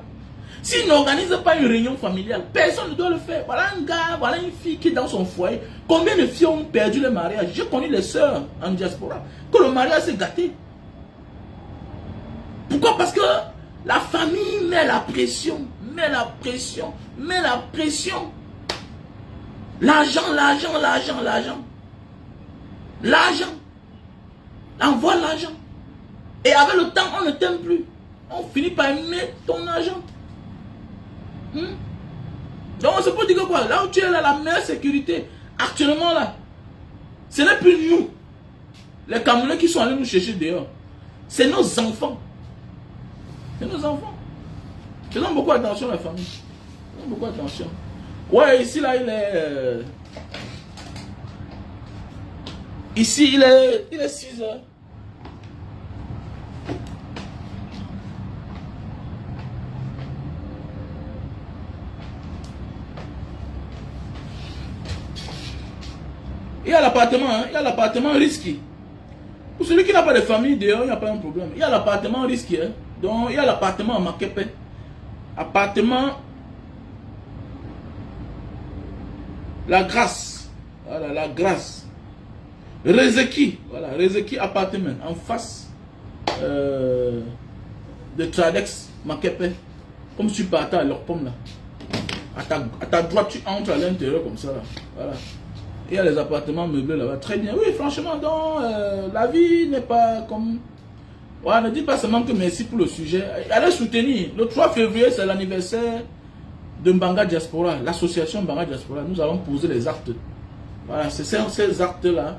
S'il n'organise pas une réunion familiale, personne ne doit le faire. Voilà un gars, voilà une fille qui est dans son foyer. Combien de filles ont perdu le mariage? J'ai connu les sœurs en diaspora. Que le mariage s'est gâté. Pourquoi? Parce que la famille met la pression. L'argent. Envoie l'argent. Et avec le temps, on ne t'aime plus. On finit par aimer ton argent. Donc c'est pour dire que quoi? Là où tu es là, la meilleure sécurité, actuellement là, ce n'est plus nous, les Camerounais qui sont allés nous chercher dehors. C'est nos enfants. C'est nos enfants. Faisons beaucoup attention à la famille. Faisons beaucoup attention. Ouais, ici là, il est... Ici, il est 6 heures. Il y a l'appartement, hein? Il y a l'appartement risqué. Pour celui qui n'a pas de famille dehors, il n'y a pas un problème. Il y a l'appartement risqué. Hein? Donc, il y a l'appartement à Makepe. Appartement La Grâce. Voilà, La Grâce. Rezeki. Voilà, Rezeki appartement. En face de Tradex, Makepe. Comme si tu partais à leur pomme là. À ta droite, tu entres à l'intérieur comme ça là. Voilà. Il y a les appartements meublés là-bas. Très bien. Oui, franchement, donc, la vie n'est pas comme... Ouais, ne dites pas seulement que merci pour le sujet. Allez soutenir. Le 3 février, c'est l'anniversaire de Mbanga Diaspora, l'association Mbanga Diaspora. Nous allons poser les actes. Voilà, c'est ces actes-là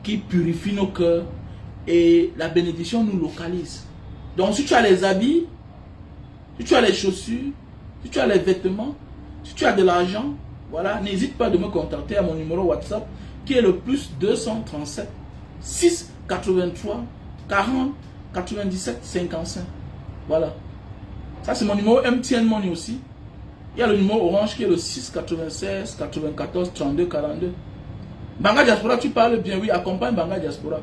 qui purifient nos cœurs et la bénédiction nous localise. Donc, si tu as les habits, si tu as les chaussures, si tu as les vêtements, si tu as de l'argent, voilà, n'hésite pas de me contacter à mon numéro WhatsApp qui est le plus 237 6 83 40 97 55. Voilà. Ça c'est mon numéro MTN Money aussi. Il y a le numéro Orange qui est le 6 96 94 32 42. Mbanga Diaspora, tu parles bien, oui, accompagne Mbanga Diaspora.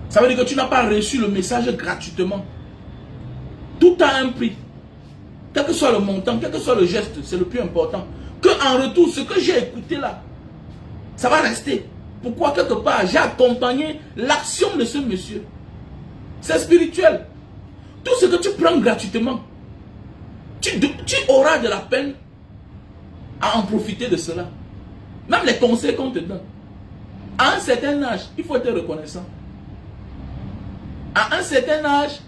Ça veut dire que tu n'as pas reçu le message gratuitement. Tout a un prix. Quel que soit le montant, quel que soit le geste, c'est le plus important. Que en retour, ce que j'ai écouté là, ça va rester. Pourquoi? Quelque part, j'ai accompagné l'action de ce monsieur. C'est spirituel. Tout ce que tu prends gratuitement, tu auras de la peine à en profiter de cela. Même les conseils qu'on te donne. À un certain âge, il faut être reconnaissant. À un certain âge,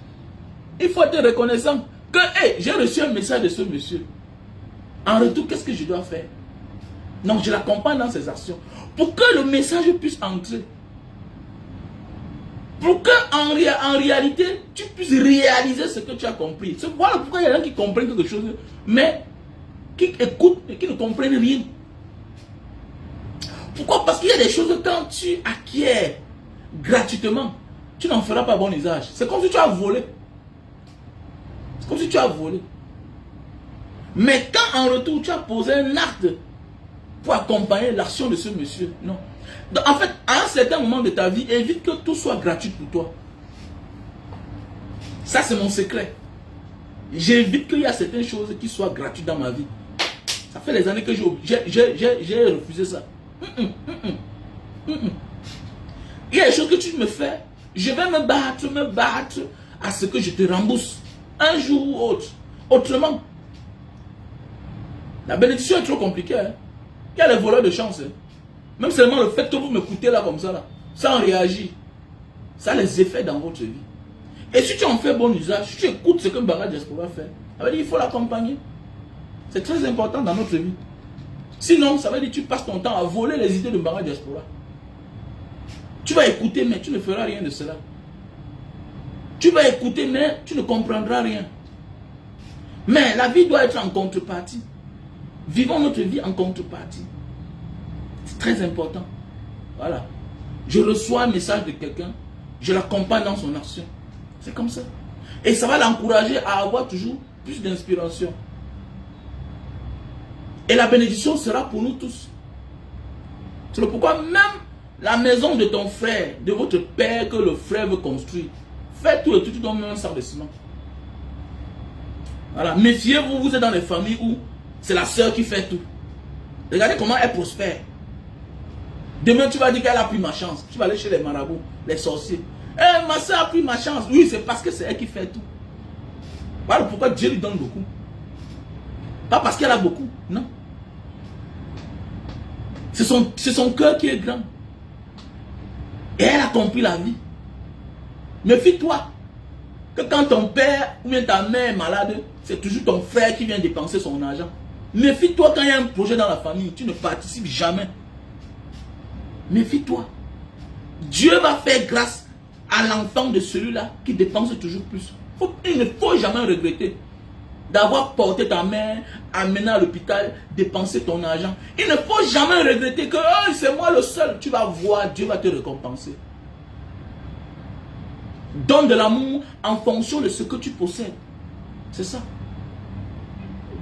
il faut être reconnaissant que hey, j'ai reçu un message de ce monsieur. En retour, qu'est-ce que je dois faire? Non, je l'accompagne dans ses actions. Pour que le message puisse entrer. Pour que en réalité, tu puisses réaliser ce que tu as compris. Voilà pourquoi il y a des gens qui comprennent quelque chose, mais qui écoutent et qui ne comprennent rien. Pourquoi? Parce qu'il y a des choses quand tu acquiers gratuitement, tu n'en feras pas bon usage. C'est comme si tu as volé. C'est comme si tu as volé. Mais quand en retour tu as posé un acte pour accompagner l'action de ce monsieur, non. Donc, en fait, à un certain moment de ta vie, évite que tout soit gratuit pour toi. Ça, c'est mon secret. J'évite qu'il y a certaines choses qui soient gratuites dans ma vie. Ça fait des années que j'ai refusé ça. Il y a des choses que tu me fais, je vais me battre à ce que je te rembourse. Un jour ou autre. Autrement. La bénédiction est trop compliquée. Hein? Il y a les voleurs de chance. Hein? Même seulement le fait que vous m'écoutez là comme ça, là, sans réagir, ça a les effets dans votre vie. Et si tu en fais bon usage, si tu écoutes ce que Mbanga Diaspora fait, ça veut dire qu'il faut l'accompagner. C'est très important dans notre vie. Sinon, ça veut dire que tu passes ton temps à voler les idées de Mbanga Diaspora. Tu vas écouter, mais tu ne feras rien de cela. Tu vas écouter, mais tu ne comprendras rien. Mais la vie doit être en contrepartie. Vivons notre vie en contrepartie. C'est très important. Voilà. Je reçois un message de quelqu'un, je l'accompagne dans son action. C'est comme ça. Et ça va l'encourager à avoir toujours plus d'inspiration. Et la bénédiction sera pour nous tous. C'est pourquoi même la maison de ton frère, de votre père que le frère veut construire, faites tout et tout, tu donnes même un sac de ciment. Voilà. Méfiez-vous, vous êtes dans les familles où c'est la sœur qui fait tout. Regardez comment elle prospère. Demain, tu vas dire qu'elle a pris ma chance. Tu vas aller chez les marabouts, les sorciers. Eh, ma soeur a pris ma chance. Oui, c'est parce que c'est elle qui fait tout. Voilà pourquoi Dieu lui donne beaucoup. Pas parce qu'elle a beaucoup, non. C'est son cœur qui est grand. Et elle a compris la vie. Méfie-toi. Que quand ton père ou bien ta mère est malade, c'est toujours ton frère qui vient dépenser son argent. Méfie-toi quand il y a un projet dans la famille. Tu ne participes jamais. Méfie-toi. Dieu va faire grâce à l'enfant de celui-là qui dépense toujours plus. Il ne faut jamais regretter d'avoir porté ta mère, amené à l'hôpital, dépensé ton argent. Il ne faut jamais regretter que oh, c'est moi le seul. Tu vas voir, Dieu va te récompenser. Donne de l'amour en fonction de ce que tu possèdes. C'est ça.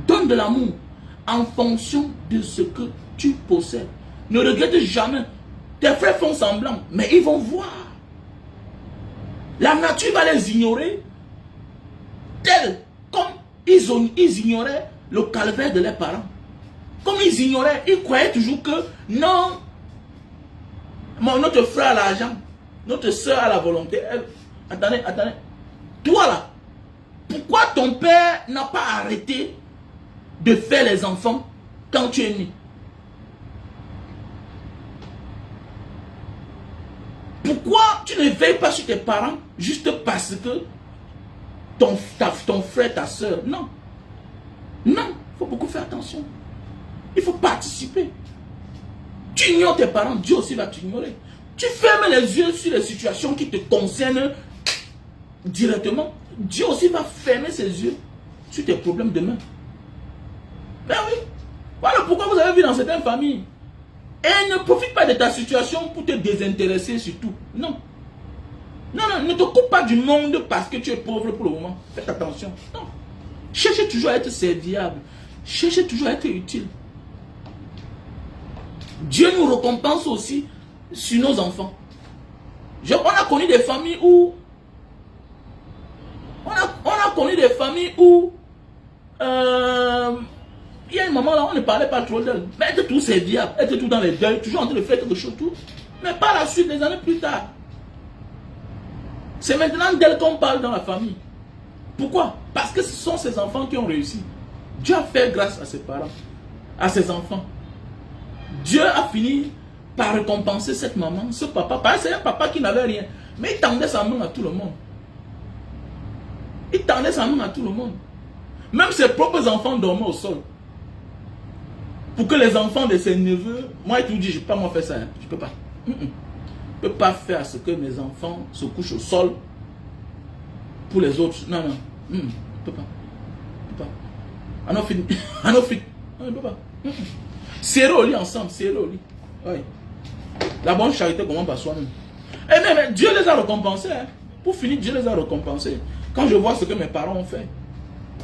Donne de l'amour en fonction de ce que tu possèdes. Ne regrette jamais. Tes frères font semblant, mais ils vont voir. La nature va les ignorer, tels comme ils ignoraient le calvaire de leurs parents. Comme ils ignoraient, ils croyaient toujours que non, notre frère a l'argent, notre soeur a la volonté. Attendez. Toi là, pourquoi ton père n'a pas arrêté de faire les enfants quand tu es né? Pourquoi tu ne veilles pas sur tes parents juste parce que ton frère, ta soeur? Non. Non, il faut beaucoup faire attention. Il faut participer. Tu ignores tes parents, Dieu aussi va t'ignorer. Tu fermes les yeux sur les situations qui te concernent directement. Dieu aussi va fermer ses yeux sur tes problèmes demain. Ben oui. Voilà pourquoi vous avez vu dans certaines familles. Et ne profite pas de ta situation pour te désintéresser sur tout. Non. Non, ne te coupe pas du monde parce que tu es pauvre pour le moment. Faites attention. Non. Cherchez toujours à être serviable. Cherchez toujours à être utile. Dieu nous récompense aussi sur nos enfants. On a connu des familles où il y a un moment là, on ne parlait pas trop d'elle. Mais elle était tout serviable, elle était tout dans les deuils, toujours en train de faire quelque chose, tout. Mais par la suite, des années plus tard, c'est maintenant d'elle qu'on parle dans la famille. Pourquoi? Parce que ce sont ces enfants qui ont réussi. Dieu a fait grâce à ses parents, à ses enfants. Dieu a fini par récompenser cette maman, ce papa. Parce que c'est un papa qui n'avait rien. Mais il tendait sa main à tout le monde. Il tendait sa main à tout le monde. Même ses propres enfants dormaient au sol. Pour que les enfants de ses neveux, moi je te dis, je ne peux pas moi faire ça, hein. Je ne peux pas. ne peux pas faire ce que mes enfants se couchent au sol pour les autres. Non, non. Je ne peux pas. Je ne peux pas. En Afrique. Non, je ne peux pas. Serrer au lit ensemble. Serrer au lit. Oui. La bonne charité commence par soi-même. Et même Dieu les a récompensés. Hein. Pour finir, Dieu les a récompensés. Quand je vois ce que mes parents ont fait.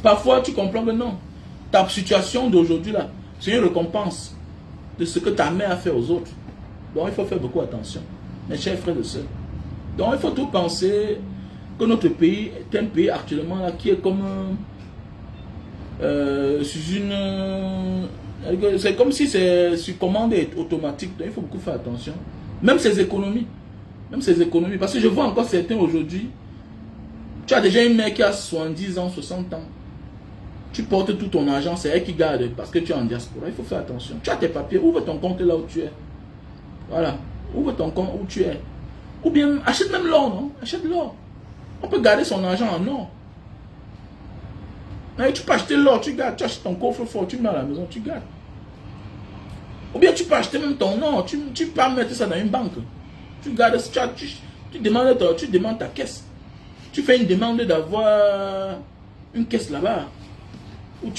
Parfois, tu comprends que non. Ta situation d'aujourd'hui là, c'est une récompense de ce que ta mère a fait aux autres. Donc, il faut faire beaucoup attention. Mes chers frères et sœurs. Donc, il faut tout penser que notre pays est un pays actuellement là, qui est comme sous une... c'est comme si c'est sur commande automatique. Donc, il faut beaucoup faire attention. Même ces économies. Même ces économies. Parce que je vois encore certains aujourd'hui. Tu as déjà une mère qui a 70 ans, 60 ans. Tu portes tout ton argent, c'est elle qui garde parce que tu es en diaspora. Il faut faire attention. Tu as tes papiers, ouvre ton compte là où tu es. Voilà. Ouvre ton compte où tu es. Ou bien achète même l'or, non? Achète l'or. On peut garder son argent en or. Mais tu peux acheter l'or, tu gardes. Tu achètes ton coffre-fort, tu mets à la maison, tu gardes. Ou bien tu peux acheter même ton or. Tu peux mettre ça dans une banque. Tu gardes, tu demandes ta caisse. Tu fais une demande d'avoir une caisse là-bas. Ou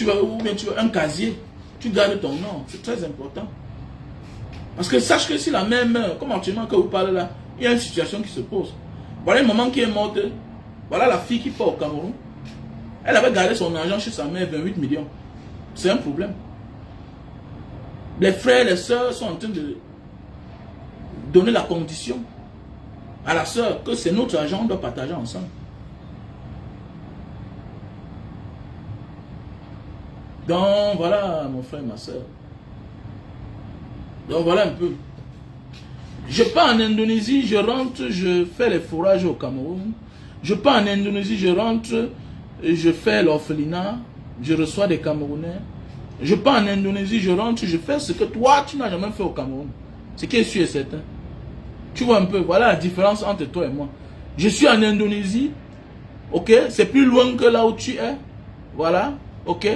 bien tu veux un casier. Tu gardes ton nom. C'est très important. Parce que sache que si la même, comme actuellement que vous parlez là, il y a une situation qui se pose. Voilà une maman qui est morte. Voilà la fille qui part au Cameroun. Elle avait gardé son argent chez sa mère, 28 millions. C'est un problème. Les frères et les sœurs sont en train de donner la condition à la sœur que c'est notre argent, on doit partager ensemble. Donc voilà mon frère, ma soeur. Donc voilà un peu. Je pars en Indonésie, je rentre, je fais les fourrages au Cameroun. Je pars en Indonésie, je rentre, je fais l'orphelinat, je reçois des Camerounais. Je pars en Indonésie, je rentre, je fais ce que toi tu n'as jamais fait au Cameroun. Ce qui est sûr et certain. Tu vois un peu, voilà la différence entre toi et moi. Je suis en Indonésie, ok, c'est plus loin que là où tu es. Voilà, ok.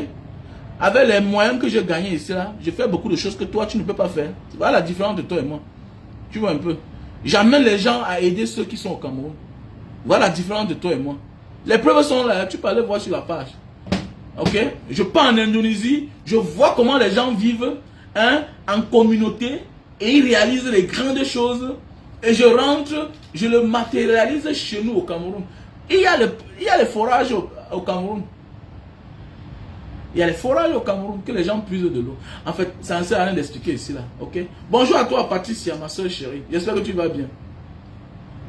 Avec les moyens que j'ai gagnés ici, là, je fais beaucoup de choses que toi, tu ne peux pas faire. Voilà la différence de toi et moi. Tu vois un peu. J'amène les gens à aider ceux qui sont au Cameroun. Voilà la différence de toi et moi. Les preuves sont là, tu peux aller voir sur la page. Ok. Je pars en Indonésie, je vois comment les gens vivent hein, en communauté et ils réalisent les grandes choses. Et je rentre, je le matérialise chez nous au Cameroun. Il y a les forages au Cameroun. Il y a les forages au Cameroun que les gens puisent de l'eau. En fait, ça ne sert à rien d'expliquer ici là. Ok. Bonjour à toi Patricia, ma soeur chérie. J'espère que tu vas bien.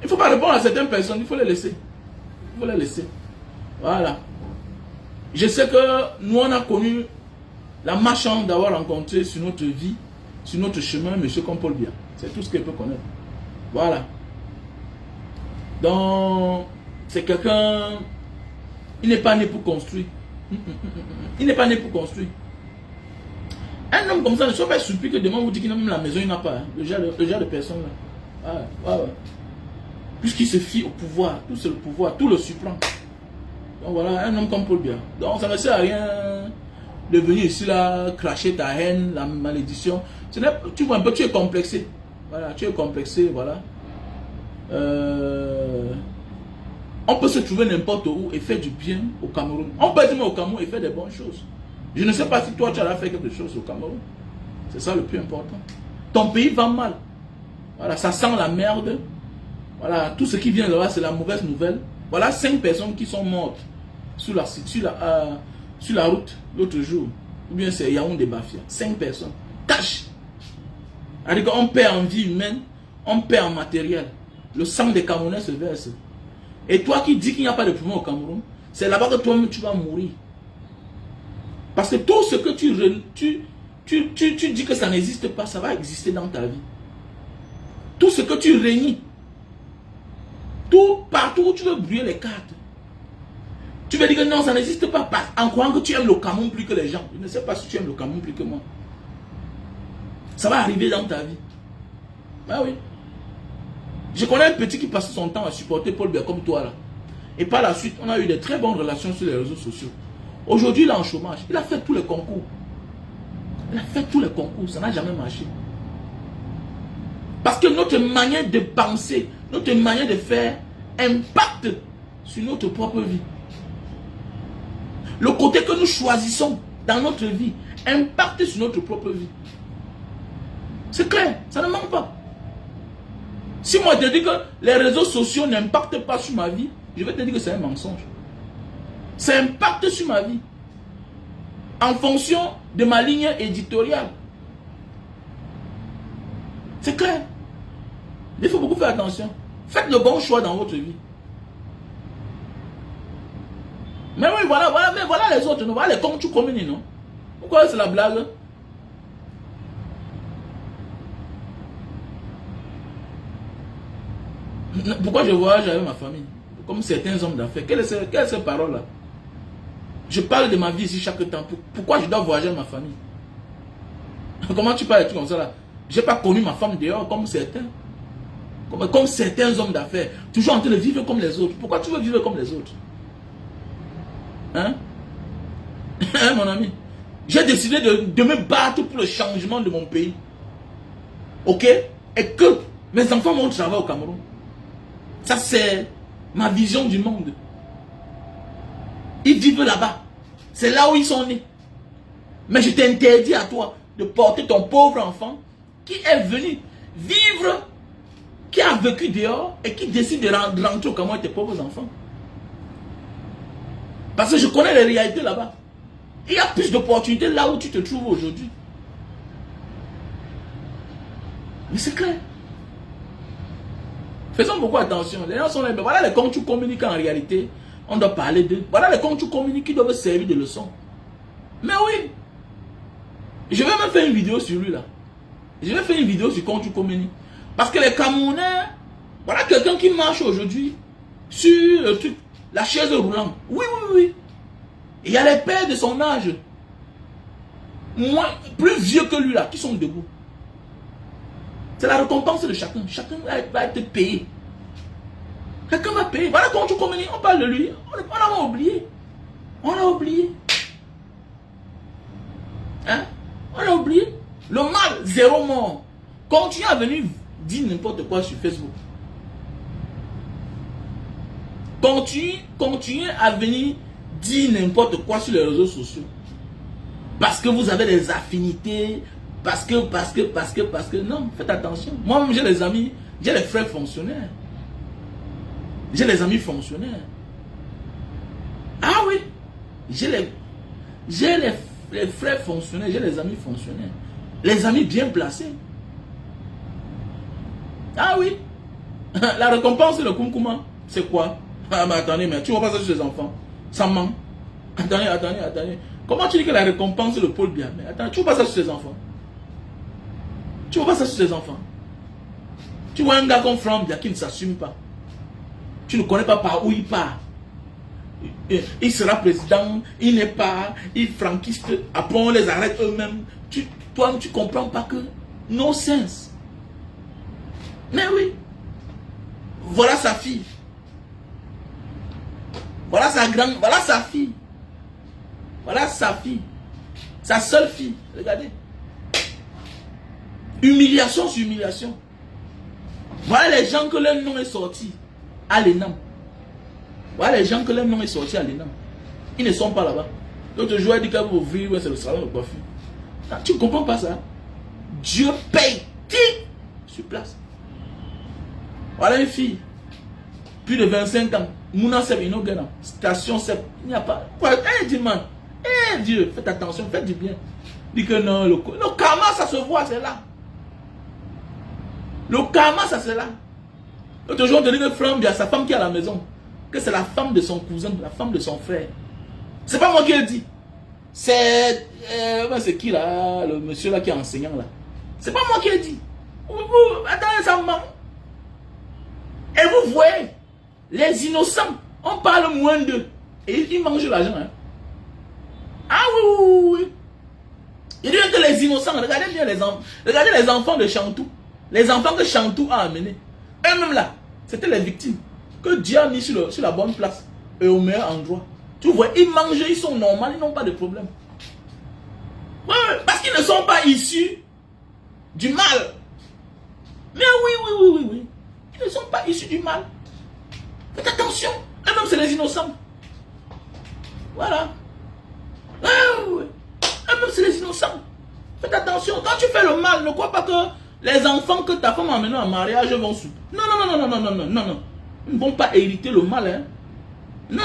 Il ne faut pas répondre à certaines personnes, il faut les laisser. Il faut les laisser. Voilà. Je sais que nous on a connu la malchance d'avoir rencontré sur notre vie, sur notre chemin, M. Paul Biya. C'est tout ce qu'il peut connaître. Voilà. Donc, c'est quelqu'un, il n'est pas né pour construire. Il n'est pas né pour construire. Un homme comme ça ne soit pas surpris que demain vous dit qu'il n'a même la maison, il n'a pas. Hein. Le genre de personne là. Ouais. Puisqu'il se fie au pouvoir, tout c'est le pouvoir, tout le surprend. Donc voilà, un homme comme Paul Biya. Donc ça ne sert à rien de venir ici là, cracher ta haine, la malédiction. Tu vois un peu, tu es complexé. Voilà, tu es complexé, voilà. On peut se trouver n'importe où et faire du bien au Cameroun. On peut être au Cameroun et faire des bonnes choses. Je ne sais pas si toi tu as fait quelque chose au Cameroun. C'est ça le plus important. Ton pays va mal. Voilà, ça sent la merde. Voilà, tout ce qui vient de là, c'est la mauvaise nouvelle. Voilà 5 personnes qui sont mortes sur la route l'autre jour. Ou bien c'est Yaoundé Bafia. 5 personnes. Cash. C'est-à-dire qu'on perd en vie humaine, on perd en matériel. Le sang des Camerounais se verse. Et toi qui dis qu'il n'y a pas de poumon au Cameroun, c'est là-bas que toi-même tu vas mourir. Parce que tout ce que tu dis que ça n'existe pas, ça va exister dans ta vie. Tout ce que tu régnes, partout où tu veux brûler les cartes, tu veux dire que non, ça n'existe pas, en croyant que tu aimes le Cameroun plus que les gens. Je ne sais pas si tu aimes le Cameroun plus que moi. Ça va arriver dans ta vie. Ah oui. Je connais un petit qui passait son temps à supporter Paul Biya comme toi là. Et par la suite, on a eu de très bonnes relations sur les réseaux sociaux. Aujourd'hui, il est en chômage. Il a fait tous les concours. Il a fait tous les concours. Ça n'a jamais marché. Parce que notre manière de penser, notre manière de faire impacte sur notre propre vie. Le côté que nous choisissons dans notre vie impacte sur notre propre vie. C'est clair, ça ne manque pas. Si moi je te dis que les réseaux sociaux n'impactent pas sur ma vie, je vais te dire que c'est un mensonge. Ça impacte sur ma vie. En fonction de ma ligne éditoriale. C'est clair. Il faut beaucoup faire attention. Faites le bon choix dans votre vie. Mais oui, mais voilà les autres, voilà les comptes tu communies, non? Pourquoi c'est la blague? Pourquoi je voyage avec ma famille? Comme certains hommes d'affaires. Quelle est cette parole-là? Je parle de ma vie ici chaque temps. Pourquoi je dois voyager avec ma famille? Comment tu parles comme ça là? Je n'ai pas connu ma femme dehors comme certains. Comme certains hommes d'affaires. Toujours en train de vivre comme les autres. Pourquoi tu veux vivre comme les autres? Hein? Hein, mon ami? J'ai décidé de me battre pour le changement de mon pays. Ok? Et que mes enfants vont travailler au Cameroun. Ça, c'est ma vision du monde. Ils vivent là-bas. C'est là où ils sont nés. Mais je t'interdis à toi de porter ton pauvre enfant qui est venu vivre, qui a vécu dehors et qui décide de rentrer au Cameroun avec tes pauvres enfants. Parce que je connais les réalités là-bas. Il y a plus d'opportunités là où tu te trouves aujourd'hui. Mais c'est clair. Faisons beaucoup attention. Les gens sont là. Voilà les comptes tu communiques en réalité. On doit parler d'eux. Voilà les comptes tu communiques qui doivent servir de leçon. Mais oui. Je vais même faire une vidéo sur lui là. Je vais faire une vidéo sur compte tu communiques. Parce que les Camerounais, voilà quelqu'un qui marche aujourd'hui sur le truc, la chaise roulante. Oui, oui, oui. Il y a les pères de son âge, plus vieux que lui là, qui sont debout. C'est la récompense de chacun. Chacun va être payé. Quelqu'un va payer. Voilà quand tu communiques, on parle de lui. On l'a oublié. On l'a oublié. Hein? On l'a oublié. Le mal, zéro mort. Continue à venir dire n'importe quoi sur Facebook. Continue à venir dire n'importe quoi sur les réseaux sociaux. Parce que vous avez des affinités. Parce que, non, faites attention. Moi-même, j'ai les amis, j'ai les frères fonctionnaires. J'ai les amis fonctionnaires. Ah oui, j'ai les frères fonctionnaires, j'ai les amis fonctionnaires. Les amis bien placés. Ah oui. La récompense, le kumkuma, c'est quoi? Ah mais attendez, mais tu vois pas ça sur les enfants. Ça ment. Attendez. Comment tu dis que la récompense, le pôle bien? Mais attends, tu vois pas ça sur les enfants? Tu vois pas ça sur les enfants? Tu vois un gars comme Frambia qui ne s'assume pas. Tu ne connais pas par où il part. Il sera président, il n'est pas, il franquiste, après on les arrête eux-mêmes. Toi, tu ne comprends pas que no sense. Mais oui. Voilà sa fille. Voilà sa grande, voilà sa fille. Voilà sa fille. Sa seule fille. Regardez. Humiliation sur humiliation. Voilà les gens que leur nom est sorti à l'ENAM. Voilà les gens que leur nom est sorti à l'ENAM. Ils ne sont pas là-bas. L'autre jour, il dit qu'il va ouvrir, c'est le salon de coiffure. Tu ne comprends pas ça? Dieu paye sur place. Voilà une fille. Plus de 25 ans. Mouna Seb Inogena. Station Seb. Il n'y a pas. Eh, dis man. Eh, Dieu, faites attention, faites du bien. Dis que non, le karma, ça se voit, c'est là. Le karma, ça c'est là. L'autre jour, on te dit que Frambia, sa femme qui est à la maison, que c'est la femme de son cousin, la femme de son frère. C'est pas moi qui le dis. C'est qui là, le monsieur là qui est enseignant là. C'est pas moi qui le dis. Attendez, ça ment. Et vous voyez, les innocents, on parle moins d'eux. Et ils mangent l'argent. Hein. Ah oui. Il dit que les innocents, regardez bien regardez les enfants de Chantou. Les enfants que Chantou a amenés. Eux-mêmes là, c'était les victimes. Que Dieu a mis sur la bonne place. Et au meilleur endroit. Tu vois, ils mangent, ils sont normaux, ils n'ont pas de problème. Ouais, parce qu'ils ne sont pas issus du mal. Mais oui. Ils ne sont pas issus du mal. Faites attention. Eux-mêmes, c'est les innocents. Voilà. Eux-mêmes, c'est les innocents. Faites attention. Quand tu fais le mal, ne crois pas que les enfants que ta femme a amenés en mariage vont souffrir. Non. Ils ne vont pas hériter le mal. Hein. Non.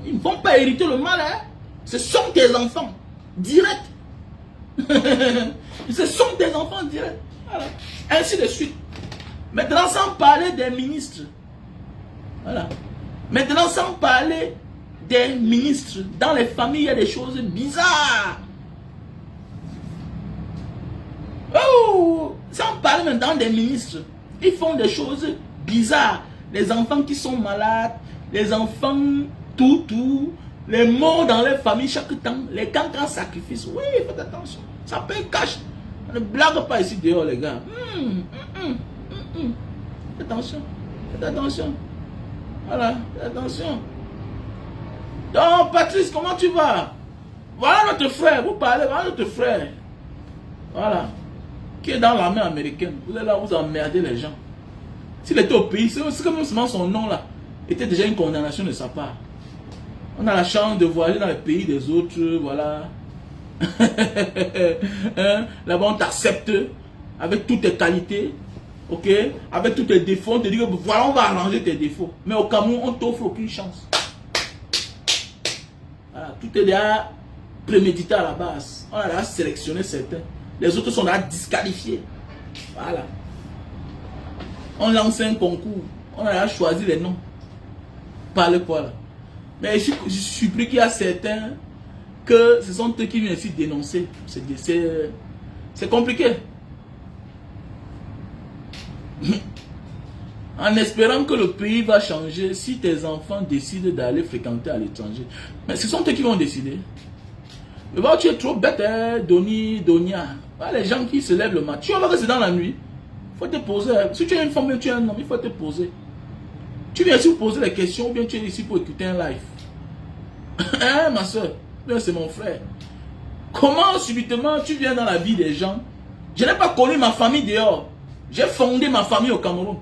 Ils ne vont pas hériter le mal. Hein. Ce sont tes enfants. Direct. Ce sont tes enfants directs. Voilà. Ainsi de suite. Maintenant, sans parler des ministres. Voilà. Maintenant, sans parler des ministres. Dans les familles, il y a des choses bizarres. Oh! Sans parler maintenant des ministres. Ils font des choses bizarres. Les enfants qui sont malades, les enfants tout, les morts dans les familles chaque temps, les cancans sacrifices. Oui, faites attention. Ça peut cacher. On ne blague pas ici dehors, les gars. Faites attention. Voilà, faites attention. Donc, Patrice, comment tu vas? Voilà notre frère, vous parlez, voilà notre frère. Voilà. Qui est dans l'armée américaine. Vous êtes là, vous emmerdez les gens. S'il était au pays, c'est comme seulement son nom là était déjà une condamnation de sa part. On a la chance de voyager dans les pays des autres, voilà. Hein? Là-bas, on t'accepte avec toutes tes qualités, ok, avec tous tes défauts. On te dit que voilà, on va arranger tes défauts. Mais au Cameroun, on t'offre aucune chance. Voilà, tout est déjà prémédité à la base. On a déjà sélectionné certains. Les autres sont là disqualifiés. Voilà. On lance un concours. On a déjà choisi les noms. Par le quoi là. Mais je suis surpris qu'il y a certains que ce sont eux qui viennent ici dénoncer. C'est compliqué. En espérant que le pays va changer si tes enfants décident d'aller fréquenter à l'étranger. Mais ce sont eux qui vont décider. Mais bon, tu es trop bête, hein, Donia. Les gens qui se lèvent le matin. Tu vas voir que c'est dans la nuit. Il faut te poser. Si tu es une femme et tu es un homme, il faut te poser. Tu viens ici pour poser des questions ou bien tu es ici pour écouter un live. Hein, ma soeur? Bien, c'est mon frère. Comment subitement tu viens dans la vie des gens? Je n'ai pas connu ma famille dehors. J'ai fondé ma famille au Cameroun.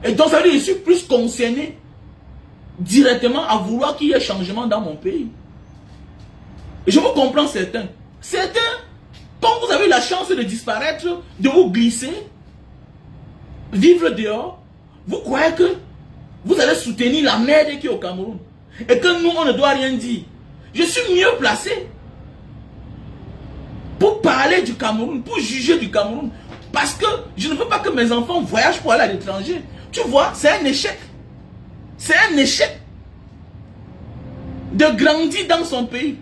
Et donc ça veut dire que je suis plus concerné directement à vouloir qu'il y ait changement dans mon pays. Et je vous comprends certains. Certains, quand vous avez eu la chance de disparaître, de vous glisser, vivre dehors, vous croyez que vous allez soutenir la merde qui est au Cameroun. Et que nous, on ne doit rien dire. Je suis mieux placé pour parler du Cameroun, pour juger du Cameroun. Parce que je ne veux pas que mes enfants voyagent pour aller à l'étranger. Tu vois, c'est un échec. C'est un échec de grandir dans son pays.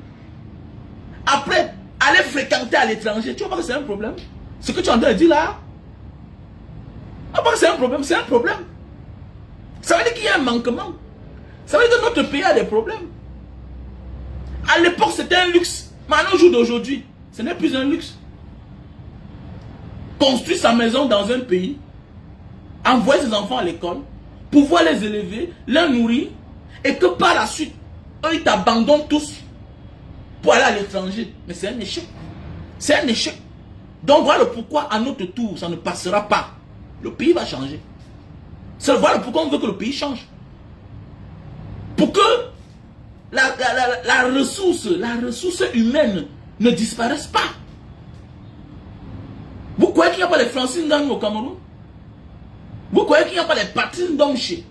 Après, aller fréquenter à l'étranger, tu vois pas que c'est un problème? Ce que tu es en train de dire là, tu vois pas que c'est un problème? C'est un problème. Ça veut dire qu'il y a un manquement. Ça veut dire que notre pays a des problèmes. À l'époque, c'était un luxe. Maintenant, au jour d'aujourd'hui, ce n'est plus un luxe. Construire sa maison dans un pays, envoyer ses enfants à l'école, pouvoir les élever, les nourrir, et que par la suite, eux, ils t'abandonnent tous pour aller à l'étranger. Mais c'est un échec. C'est un échec. Donc voilà pourquoi, à notre tour, ça ne passera pas. Le pays va changer. Voilà pourquoi on veut que le pays change. Pour que la ressource humaine ne disparaisse pas. Vous croyez qu'il n'y a pas les Francine Gang au Cameroun? Vous croyez qu'il n'y a pas les Patrice Domché?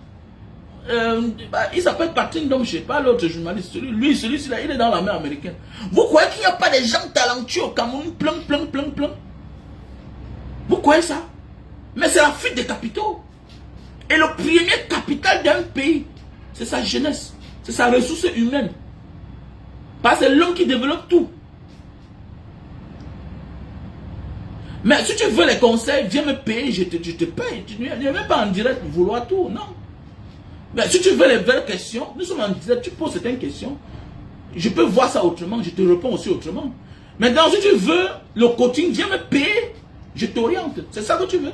Il s'appelle Patrice Domché, pas l'autre journaliste. Celui-là, il est dans l'armée américaine. Vous croyez qu'il n'y a pas des gens talentueux au Cameroun? Plein. Vous croyez ça? Mais c'est la fuite des capitaux. Et le premier capital d'un pays, c'est sa jeunesse, c'est sa ressource humaine. Parce que c'est l'homme qui développe tout. Mais si tu veux les conseils, viens me payer, je te paye. Tu ne viens même pas en direct vouloir tout, non. Mais si tu veux les vraies questions, nous sommes en direct, tu poses certaines questions. Je peux voir ça autrement, je te réponds aussi autrement. Maintenant, si tu veux le coaching, viens me payer, je t'oriente. C'est ça que tu veux.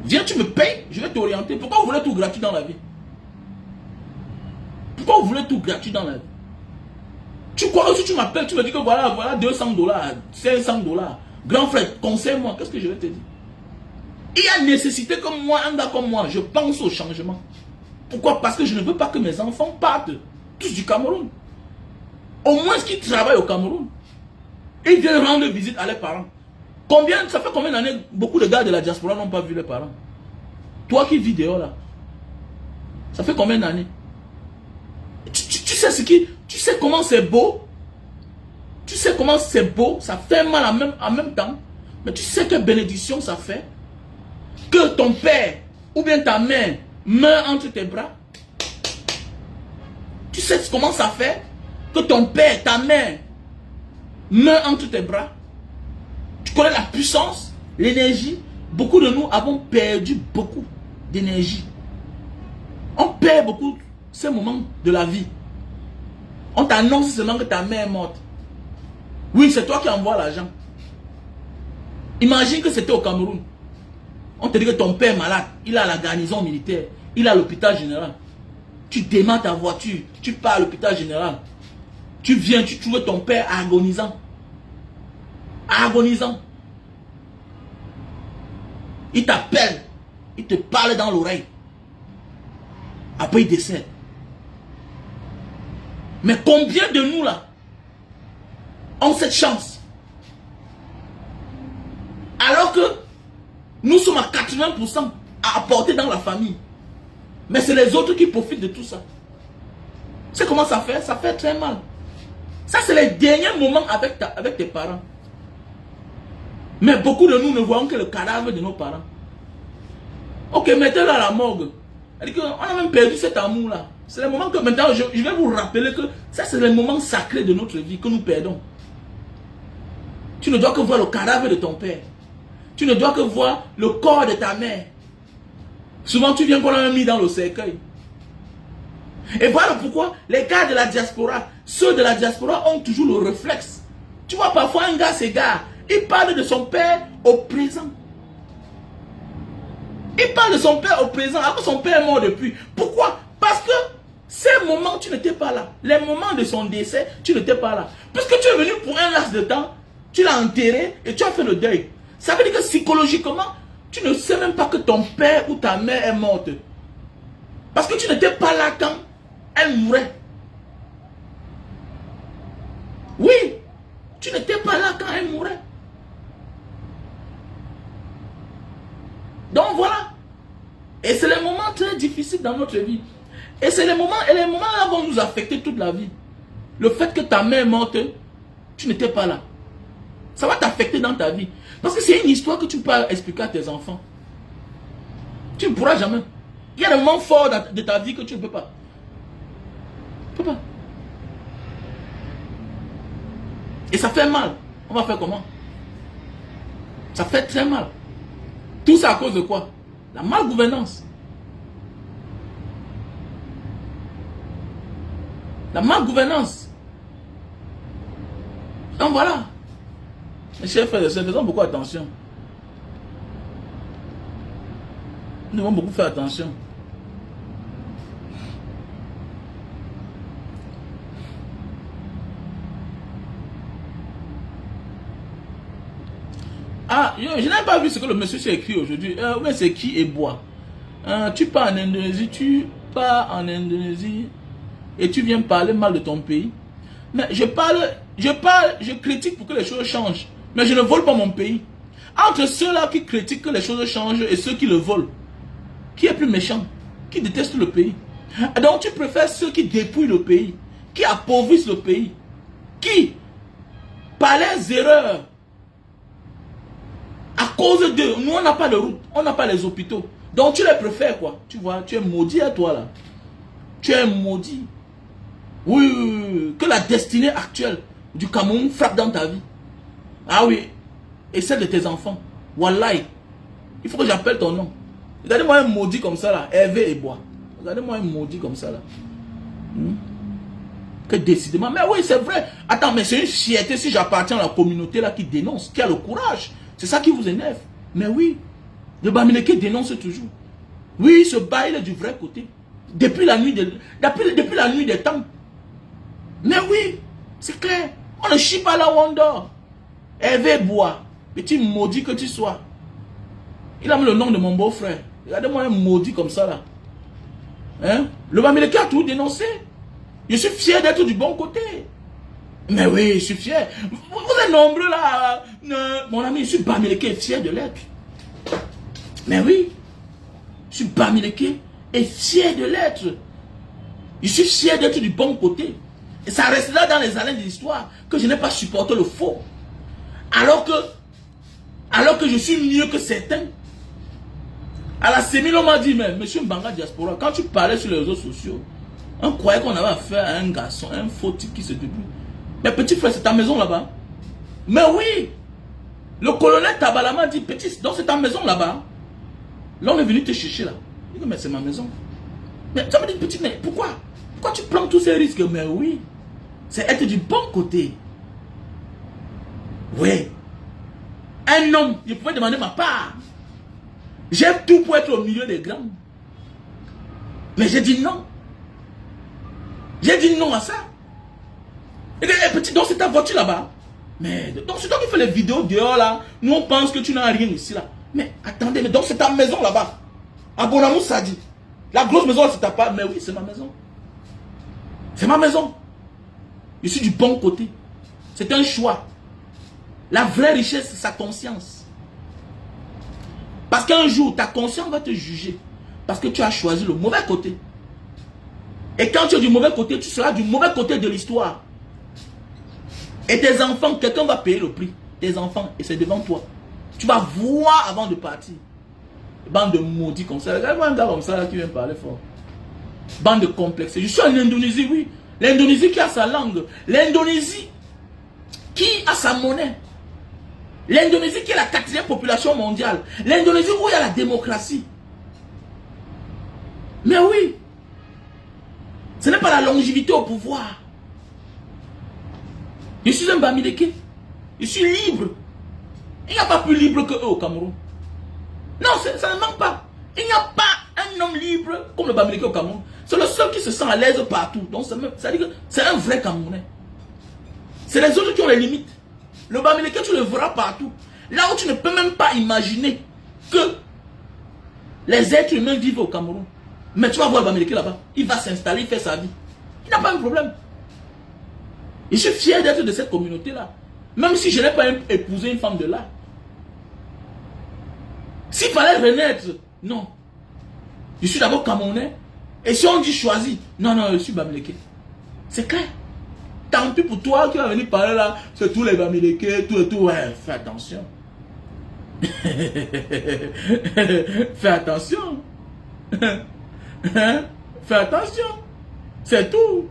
Viens, tu me payes, je vais t'orienter. Pourquoi vous voulez tout gratuit dans la vie? Pourquoi vous voulez tout gratuit dans la vie? Tu crois que si tu m'appelles, tu me dis que voilà $200, $500, Grand frère, conseille-moi, qu'est-ce que je vais te dire? Il y a nécessité que moi, un gars comme moi, je pense au changement. Pourquoi? Parce que je ne veux pas que mes enfants partent tous du Cameroun. Au moins qu'ils travaillent au Cameroun. Ils viennent rendre visite à leurs parents. Ça fait combien d'années beaucoup de gars de la diaspora n'ont pas vu leurs parents? Toi qui vis dehors là, ça fait combien d'années? Tu sais comment c'est beau? Tu sais comment c'est beau? Ça fait mal en même temps. Mais tu sais quelle bénédiction ça fait? Que ton père ou bien ta mère meurt entre tes bras. Tu sais comment ça fait? Que ton père, ta mère meurt entre tes bras. Tu connais la puissance, l'énergie. Beaucoup de nous avons perdu beaucoup d'énergie. On perd beaucoup ces moments de la vie. On t'annonce seulement que ta mère est morte. Oui, c'est toi qui envoies l'argent. Imagine que c'était au Cameroun. On te dit que ton père est malade. Il a la garnison militaire. Il a l'hôpital général. Tu démarres ta voiture. Tu pars à l'hôpital général. Tu viens, tu trouves ton père agonisant. Agonisant. Il t'appelle. Il te parle dans l'oreille. Après il décède. Mais combien de nous là ont cette chance? Alors que nous sommes à 80% à apporter dans la famille. Mais c'est les autres qui profitent de tout ça. C'est comment ça fait? Ça fait très mal. Ça c'est les derniers moments avec tes parents. Mais beaucoup de nous ne voyons que le cadavre de nos parents. Ok, mettez-le à la morgue. On a même perdu cet amour-là. C'est le moment que maintenant, je vais vous rappeler que ça, c'est le moment sacré de notre vie que nous perdons. Tu ne dois que voir le cadavre de ton père. Tu ne dois que voir le corps de ta mère. Souvent, tu viens qu'on a mis dans le cercueil. Et voilà pourquoi les gars de la diaspora, ceux de la diaspora ont toujours le réflexe. Tu vois, parfois, un gars s'égare. Il parle de son père au présent. Il parle de son père au présent, alors que son père est mort depuis. Pourquoi? Parce que ces moments, tu n'étais pas là. Les moments de son décès, tu n'étais pas là. Puisque tu es venu pour un laps de temps, tu l'as enterré et tu as fait le deuil. Ça veut dire que psychologiquement, tu ne sais même pas que ton père ou ta mère est morte. Parce que tu n'étais pas là quand elle mourait. Oui, tu n'étais pas là quand elle mourait. Donc voilà. Et c'est les moments très difficiles dans notre vie. Et c'est les moments là vont nous affecter toute la vie. Le fait que ta mère est morte, tu n'étais pas là. Ça va t'affecter dans ta vie. Parce que c'est une histoire que tu peux expliquer à tes enfants. Tu ne pourras jamais. Il y a des moments forts de ta vie que tu ne peux pas. Tu ne peux pas. Et ça fait mal. On va faire comment? Ça fait très mal. Tout ça à cause de quoi? La malgouvernance. La malgouvernance. Donc voilà. Mes chers frères et sœurs, faisons beaucoup attention. Nous devons beaucoup faire attention. Ah, je n'ai pas vu ce que le monsieur s'est écrit aujourd'hui. Mais c'est qui et bois. Tu pars en Indonésie, et tu viens parler mal de ton pays. Mais je critique pour que les choses changent. Mais je ne vole pas mon pays. Entre ceux-là qui critiquent que les choses changent et ceux qui le volent, qui est plus méchant? Qui déteste le pays? Donc tu préfères ceux qui dépouillent le pays, qui appauvrissent le pays, qui, par leurs erreurs, à cause d'eux, nous on n'a pas de route, on n'a pas les hôpitaux. Donc tu les préfères quoi? Tu vois, tu es maudit à toi là. Tu es maudit. Oui, que la destinée actuelle du Cameroun frappe dans ta vie. Ah oui, et celle de tes enfants. Wallahi, il faut que j'appelle ton nom. Regardez-moi un maudit comme ça là, Hervé et Bois. Regardez-moi un maudit comme ça là. Que décidément, mais oui c'est vrai. Attends, mais c'est une fierté si j'appartiens à la communauté là qui dénonce, qui a le courage. C'est ça qui vous énerve. Mais oui, le Bamileke dénonce toujours. Oui, ce bas il est du vrai côté. Depuis la nuit des temps. Mais oui, c'est clair. On ne chie pas là où on dort. Hervé Bois. Petit maudit que tu sois. Il a mis le nom de mon beau-frère. Regardez-moi un maudit comme ça là. Hein? Le Bamileke a tout dénoncé. Je suis fier d'être du bon côté. Mais oui, je suis fier. Vous êtes nombreux là. Mon ami, je suis Bamileke fier de l'être. Mais oui. Je suis Bamileke et fier de l'être. Je suis fier d'être du bon côté. Et ça restera dans les annales de l'histoire que je n'ai pas supporté le faux. Alors que je suis mieux que certains. À la sémile, on m'a dit, mais monsieur Mbanga Diaspora, quand tu parlais sur les réseaux sociaux, on croyait qu'on avait affaire à un garçon, un faux type qui se débrouille. Mais petit frère, c'est ta maison là-bas. Mais oui, le colonel Tabalama dit, petit, donc c'est ta maison là-bas. Là, on est venu te chercher là. Il dit, mais c'est ma maison. Mais ça me dit, petit, mais pourquoi tu prends tous ces risques? Mais oui, c'est être du bon côté. Oui. Un homme, il pouvait demander ma part. J'ai tout pour être au milieu des grands. Mais j'ai dit non. J'ai dit non à ça. Et petit, donc c'est ta voiture là-bas. Mais donc c'est toi qui fais les vidéos dehors là. Nous on pense que tu n'as rien ici là. Mais attendez, mais donc c'est ta maison là-bas. À Bonamou ça dit. La grosse maison c'est ta part. Mais oui, c'est ma maison. C'est ma maison. Je suis du bon côté. C'est un choix. La vraie richesse, c'est sa conscience. Parce qu'un jour, ta conscience va te juger. Parce que tu as choisi le mauvais côté. Et quand tu es du mauvais côté, tu seras du mauvais côté de l'histoire. Et tes enfants, quelqu'un va payer le prix. Tes enfants, et c'est devant toi. Tu vas voir avant de partir. Bande de maudits comme ça. Regarde-moi un gars comme ça là, qui vient parler fort. Bande de complexés. Je suis en Indonésie, oui. L'Indonésie qui a sa langue. L'Indonésie qui a sa monnaie. L'Indonésie qui est la 4e population mondiale. L'Indonésie où il y a la démocratie. Mais oui. Ce n'est pas la longévité au pouvoir. Je suis un Bamileke. Je suis libre. Il n'y a pas plus libre que eux au Cameroun. Non, ça ne manque pas. Il n'y a pas un homme libre comme le Bamileke au Cameroun. C'est le seul qui se sent à l'aise partout. Donc ça veut dire que c'est un vrai Camerounais. C'est les autres qui ont les limites. Le Bamileke, tu le verras partout. Là où tu ne peux même pas imaginer que les êtres humains vivent au Cameroun. Mais tu vas voir le Bamileke là-bas. Il va s'installer, il fait sa vie. Il n'a pas un problème. Et je suis fier d'être de cette communauté-là. Même si je n'ai pas épousé une femme de là. S'il fallait renaître, non. Je suis d'abord Camerounais. Et si on dit choisi, non, je suis Bamileke. C'est clair. Tant pis pour toi qui va venir parler là, c'est tous les Bamileke, tout et tout. Ouais, fais attention. Fais attention. Fais attention. C'est tout.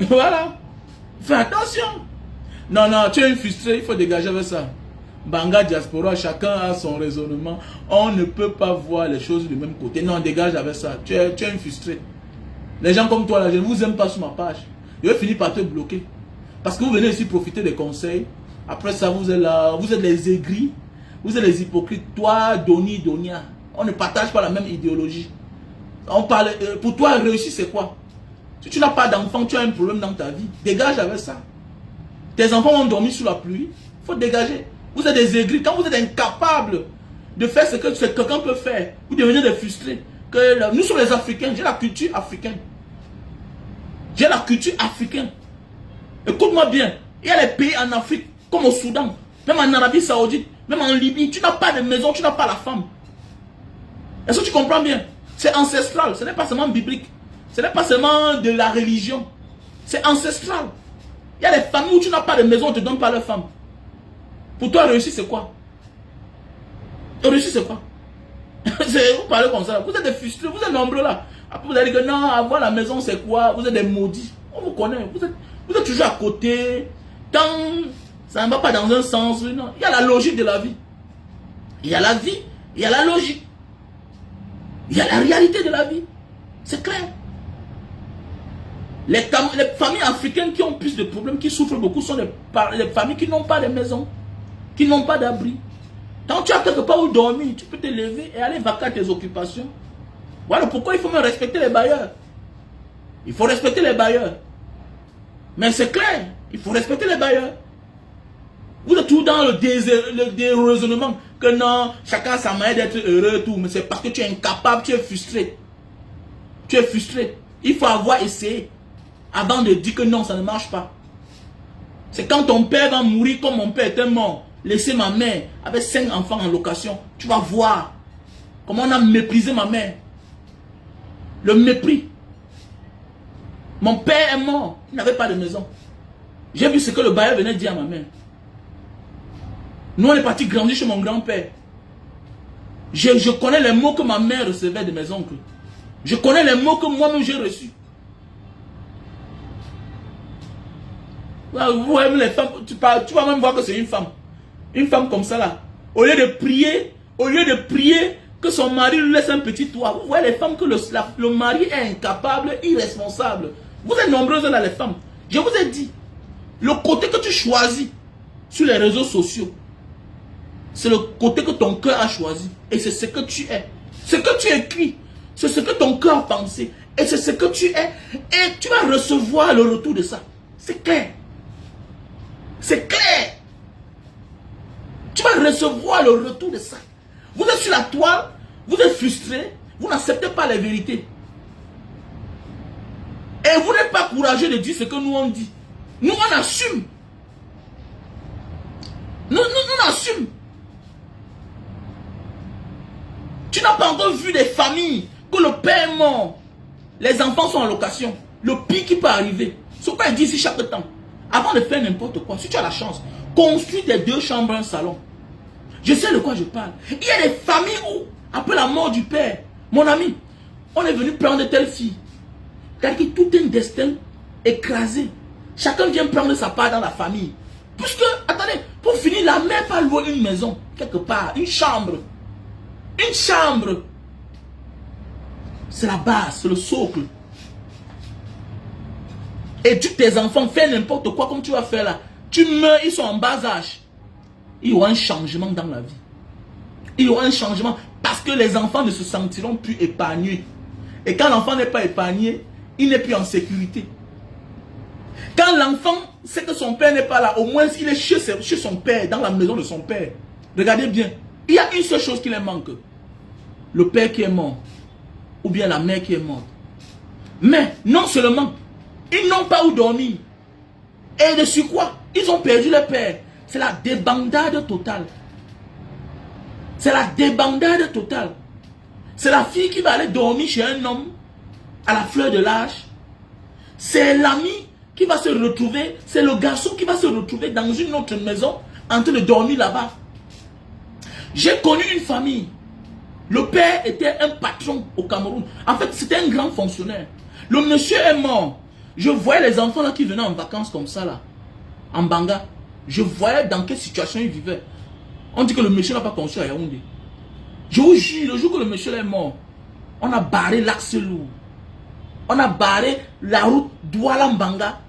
Voilà. Fais attention. Non, tu es frustré, il faut dégager avec ça. Banga Diaspora, chacun a son raisonnement. On ne peut pas voir les choses du même côté. Non, dégage avec ça. Tu es frustré. Les gens comme toi là, je ne vous aime pas sur ma page. Je vais finir par te bloquer. Parce que vous venez ici profiter des conseils. Après ça, vous êtes là, vous êtes les aigris. Vous êtes les hypocrites. Toi, Doni, Donia. On ne partage pas la même idéologie. On parle, pour toi, réussir, c'est quoi? Si tu n'as pas d'enfant, tu as un problème dans ta vie. Dégage avec ça. Tes enfants ont dormi sous la pluie. Il faut dégager. Vous êtes des aigris. Quand vous êtes incapables de faire ce que quelqu'un peut faire, vous devenez des frustrés. Nous sommes les Africains. J'ai la culture africaine. J'ai la culture africaine. Écoute-moi bien. Il y a les pays en Afrique, comme au Soudan, même en Arabie Saoudite, même en Libye. Tu n'as pas de maison, tu n'as pas la femme. Est-ce que tu comprends bien? C'est ancestral. Ce n'est pas seulement biblique. Ce n'est pas seulement de la religion. C'est ancestral. Il y a des familles où tu n'as pas de maison, on ne te donne pas leur femme. Pour toi, réussir, c'est quoi? Réussir, c'est quoi? Vous parlez comme ça. Vous êtes des frustrés, vous êtes nombreux là. Après, vous allez dire que non, avoir la maison, c'est quoi? Vous êtes des maudits. On vous connaît. Vous êtes toujours à côté. Tant ça ne va pas dans un sens. Non. Il y a la logique de la vie. Il y a la vie, il y a la logique. Il y a la réalité de la vie. C'est clair. Les familles africaines qui ont plus de problèmes, qui souffrent beaucoup, sont les familles qui n'ont pas de maison, qui n'ont pas d'abri. Quand tu as quelque part où dormir, tu peux te lever et aller vaquer à tes occupations. Voilà pourquoi il faut même respecter les bailleurs. Il faut respecter les bailleurs. Mais c'est clair, il faut respecter les bailleurs. Vous êtes tout dans le déraisonnement que non, chacun a sa manière d'être heureux, tout. Mais c'est parce que tu es incapable, tu es frustré. Tu es frustré. Il faut avoir essayé avant de dire que non, ça ne marche pas. C'est quand ton père va mourir comme mon père était mort. Laisser ma mère avec 5 enfants en location. Tu vas voir comment on a méprisé ma mère. Le mépris. Mon père est mort. Il n'avait pas de maison. J'ai vu ce que le bailleur venait dire à ma mère. Nous, on est partis grandir chez mon grand-père. Je connais les mots que ma mère recevait de mes oncles. Je connais les mots que moi-même j'ai reçus. Vous voyez les femmes, tu vas même voir que c'est une femme. Une femme comme ça là. Au lieu de prier que son mari lui laisse un petit toit. Vous voyez les femmes que le mari est incapable, irresponsable. Vous êtes nombreuses là les femmes. Je vous ai dit, le côté que tu choisis sur les réseaux sociaux, c'est le côté que ton cœur a choisi. Et c'est ce que tu es. Ce que tu écris, c'est ce que ton cœur a pensé. Et c'est ce que tu es. Et tu vas recevoir le retour de ça. C'est clair. C'est clair. Tu vas recevoir le retour de ça. Vous êtes sur la toile, vous êtes frustré, vous n'acceptez pas les vérités. Et vous n'êtes pas courageux de dire ce que nous on dit. Nous on assume. Nous assume. Tu n'as pas encore vu des familles que le père est mort. Les enfants sont en location. Le pire qui peut arriver. C'est pourquoi il dit ici chaque temps. Avant de faire n'importe quoi, si tu as la chance, construis tes 2 chambres, un salon. Je sais de quoi je parle. Il y a des familles où, après la mort du père, mon ami, on est venu prendre telle fille. C'est-à-dire que tout un destin écrasé. Chacun vient prendre sa part dans la famille. Puisque, attendez, pour finir, la mère va louer une maison, quelque part, une chambre. Une chambre. C'est la base, c'est le socle. Éduque tes enfants, fais n'importe quoi comme tu vas faire là. Tu meurs, ils sont en bas âge. Il y aura un changement dans la vie. Il y aura un changement parce que les enfants ne se sentiront plus épargnés. Et quand l'enfant n'est pas épargné, il n'est plus en sécurité. Quand l'enfant sait que son père n'est pas là, au moins il est chez son père, dans la maison de son père. Regardez bien, il y a une seule chose qui leur manque. Le père qui est mort. Ou bien la mère qui est morte. Mais non seulement, ils n'ont pas où dormir. Et de quoi ils ont perdu leur père. C'est la débandade totale. C'est la débandade totale. C'est la fille qui va aller dormir chez un homme à la fleur de l'âge. C'est l'ami qui va se retrouver, c'est le garçon qui va se retrouver dans une autre maison en train de dormir là-bas. J'ai connu une famille. Le père était un patron au Cameroun. En fait, c'était un grand fonctionnaire. Le monsieur est mort. Je voyais les enfants là qui venaient en vacances comme ça là, en Banga. Je voyais dans quelle situation ils vivaient. On dit que le monsieur n'a pas construit à Yaoundé. Je vous jure, le jour que le monsieur est mort, on a barré l'axe lourd. On a barré la route Douala-Mbanga.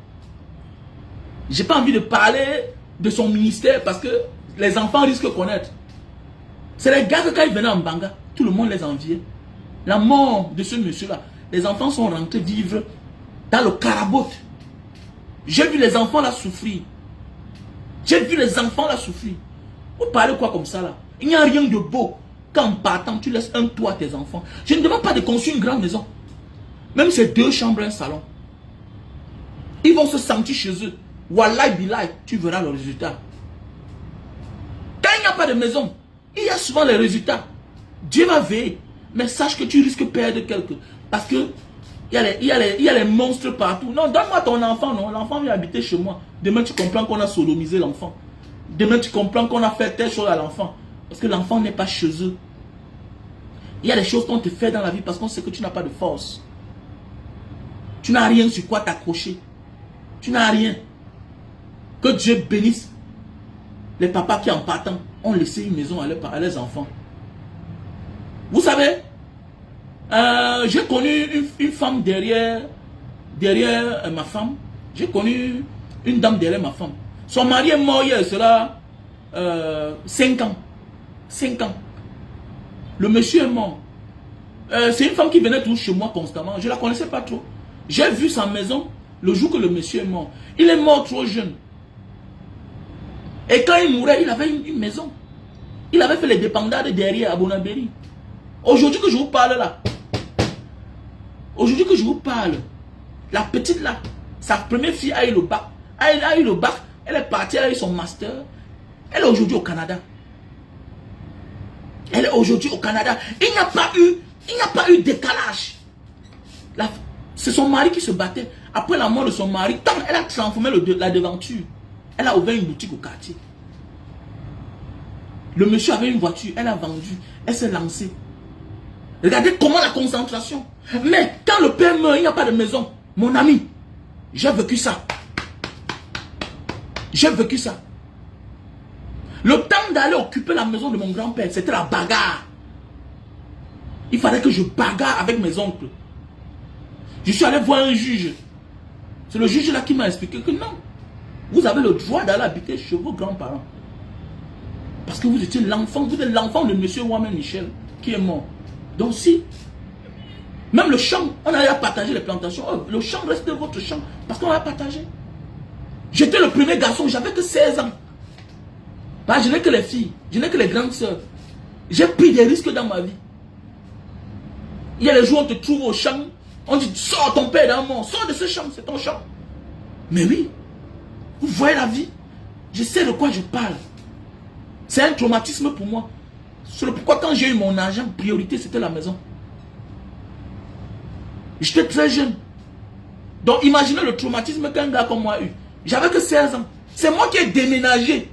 J'ai pas envie de parler de son ministère parce que les enfants risquent de connaître. C'est les gars que quand ils venaient en Banga, tout le monde les enviait. La mort de ce monsieur-là, les enfants sont rentrés vivre dans le Carabote. J'ai vu les enfants là souffrir. J'ai vu les enfants là souffrir. Vous parlez quoi comme ça là? Il n'y a rien de beau. Quand en partant, tu laisses un toit à tes enfants. Je ne demande pas de construire une grande maison. Même c'est 2 chambres, un salon. Ils vont se sentir chez eux. Wallahi billahi, tu verras le résultat. Quand il n'y a pas de maison, il y a souvent les résultats. Dieu va veiller. Mais sache que tu risques de perdre quelque. Parce que il y a les monstres partout. Non, donne-moi ton enfant. Non, l'enfant vient habiter chez moi. Demain, tu comprends qu'on a sodomisé l'enfant. Demain, tu comprends qu'on a fait telle chose à l'enfant. Parce que l'enfant n'est pas chez eux. Il y a des choses qu'on te fait dans la vie parce qu'on sait que tu n'as pas de force. Tu n'as rien sur quoi t'accrocher. Tu n'as rien. Que Dieu bénisse les papas qui en partant ont laissé une maison à leurs enfants. Vous savez, j'ai connu une femme derrière ma femme. J'ai connu une dame derrière ma femme. Son mari est mort hier, cela 5 ans. 5 ans. Le monsieur est mort. C'est une femme qui venait toujours chez moi constamment. Je ne la connaissais pas trop. J'ai vu sa maison le jour que le monsieur est mort. Il est mort trop jeune. Et quand il mourait, il avait une maison. Il avait fait les dépendades derrière à Bonabéry. Aujourd'hui que je vous parle là, aujourd'hui que je vous parle, la petite là, sa première fille a eu le bac. Elle a eu le bac, elle est partie, elle a eu son master. Elle est aujourd'hui au Canada. Elle est aujourd'hui au Canada. Il n'y a pas eu décalage. C'est son mari qui se battait. Après la mort de son mari, tant elle a transformé la devanture. Elle a ouvert une boutique au quartier. Le monsieur avait une voiture, elle a vendu, elle s'est lancée. Regardez comment la concentration. Mais quand le père meurt, il n'y a pas de maison. Mon ami, j'ai vécu ça. J'ai vécu ça. Le temps d'aller occuper la maison de mon grand-père, c'était la bagarre. Il fallait que je bagarre avec mes oncles. Je suis allé voir un juge. C'est le juge là qui m'a expliqué que non. Vous avez le droit d'aller habiter chez vos grands-parents. Parce que vous étiez l'enfant, vous êtes l'enfant de monsieur Wamen Michel qui est mort. Donc si, même le champ, on allait partager les plantations. Oh, le champ reste votre champ parce qu'on l'a partagé. J'étais le premier garçon, j'avais que 16 ans. Bah, je n'ai que les filles, je n'ai que les grandes sœurs. J'ai pris des risques dans ma vie. Il y a les jours où on te trouve au champ, on dit sors ton père dans le monde, sors de ce champ, c'est ton champ. Mais oui, vous voyez la vie, je sais de quoi je parle. C'est un traumatisme pour moi. C'est pourquoi quand j'ai eu mon argent, priorité c'était la maison. J'étais très jeune. Donc imaginez le traumatisme qu'un gars comme moi a eu. J'avais que 16 ans. C'est moi qui ai déménagé.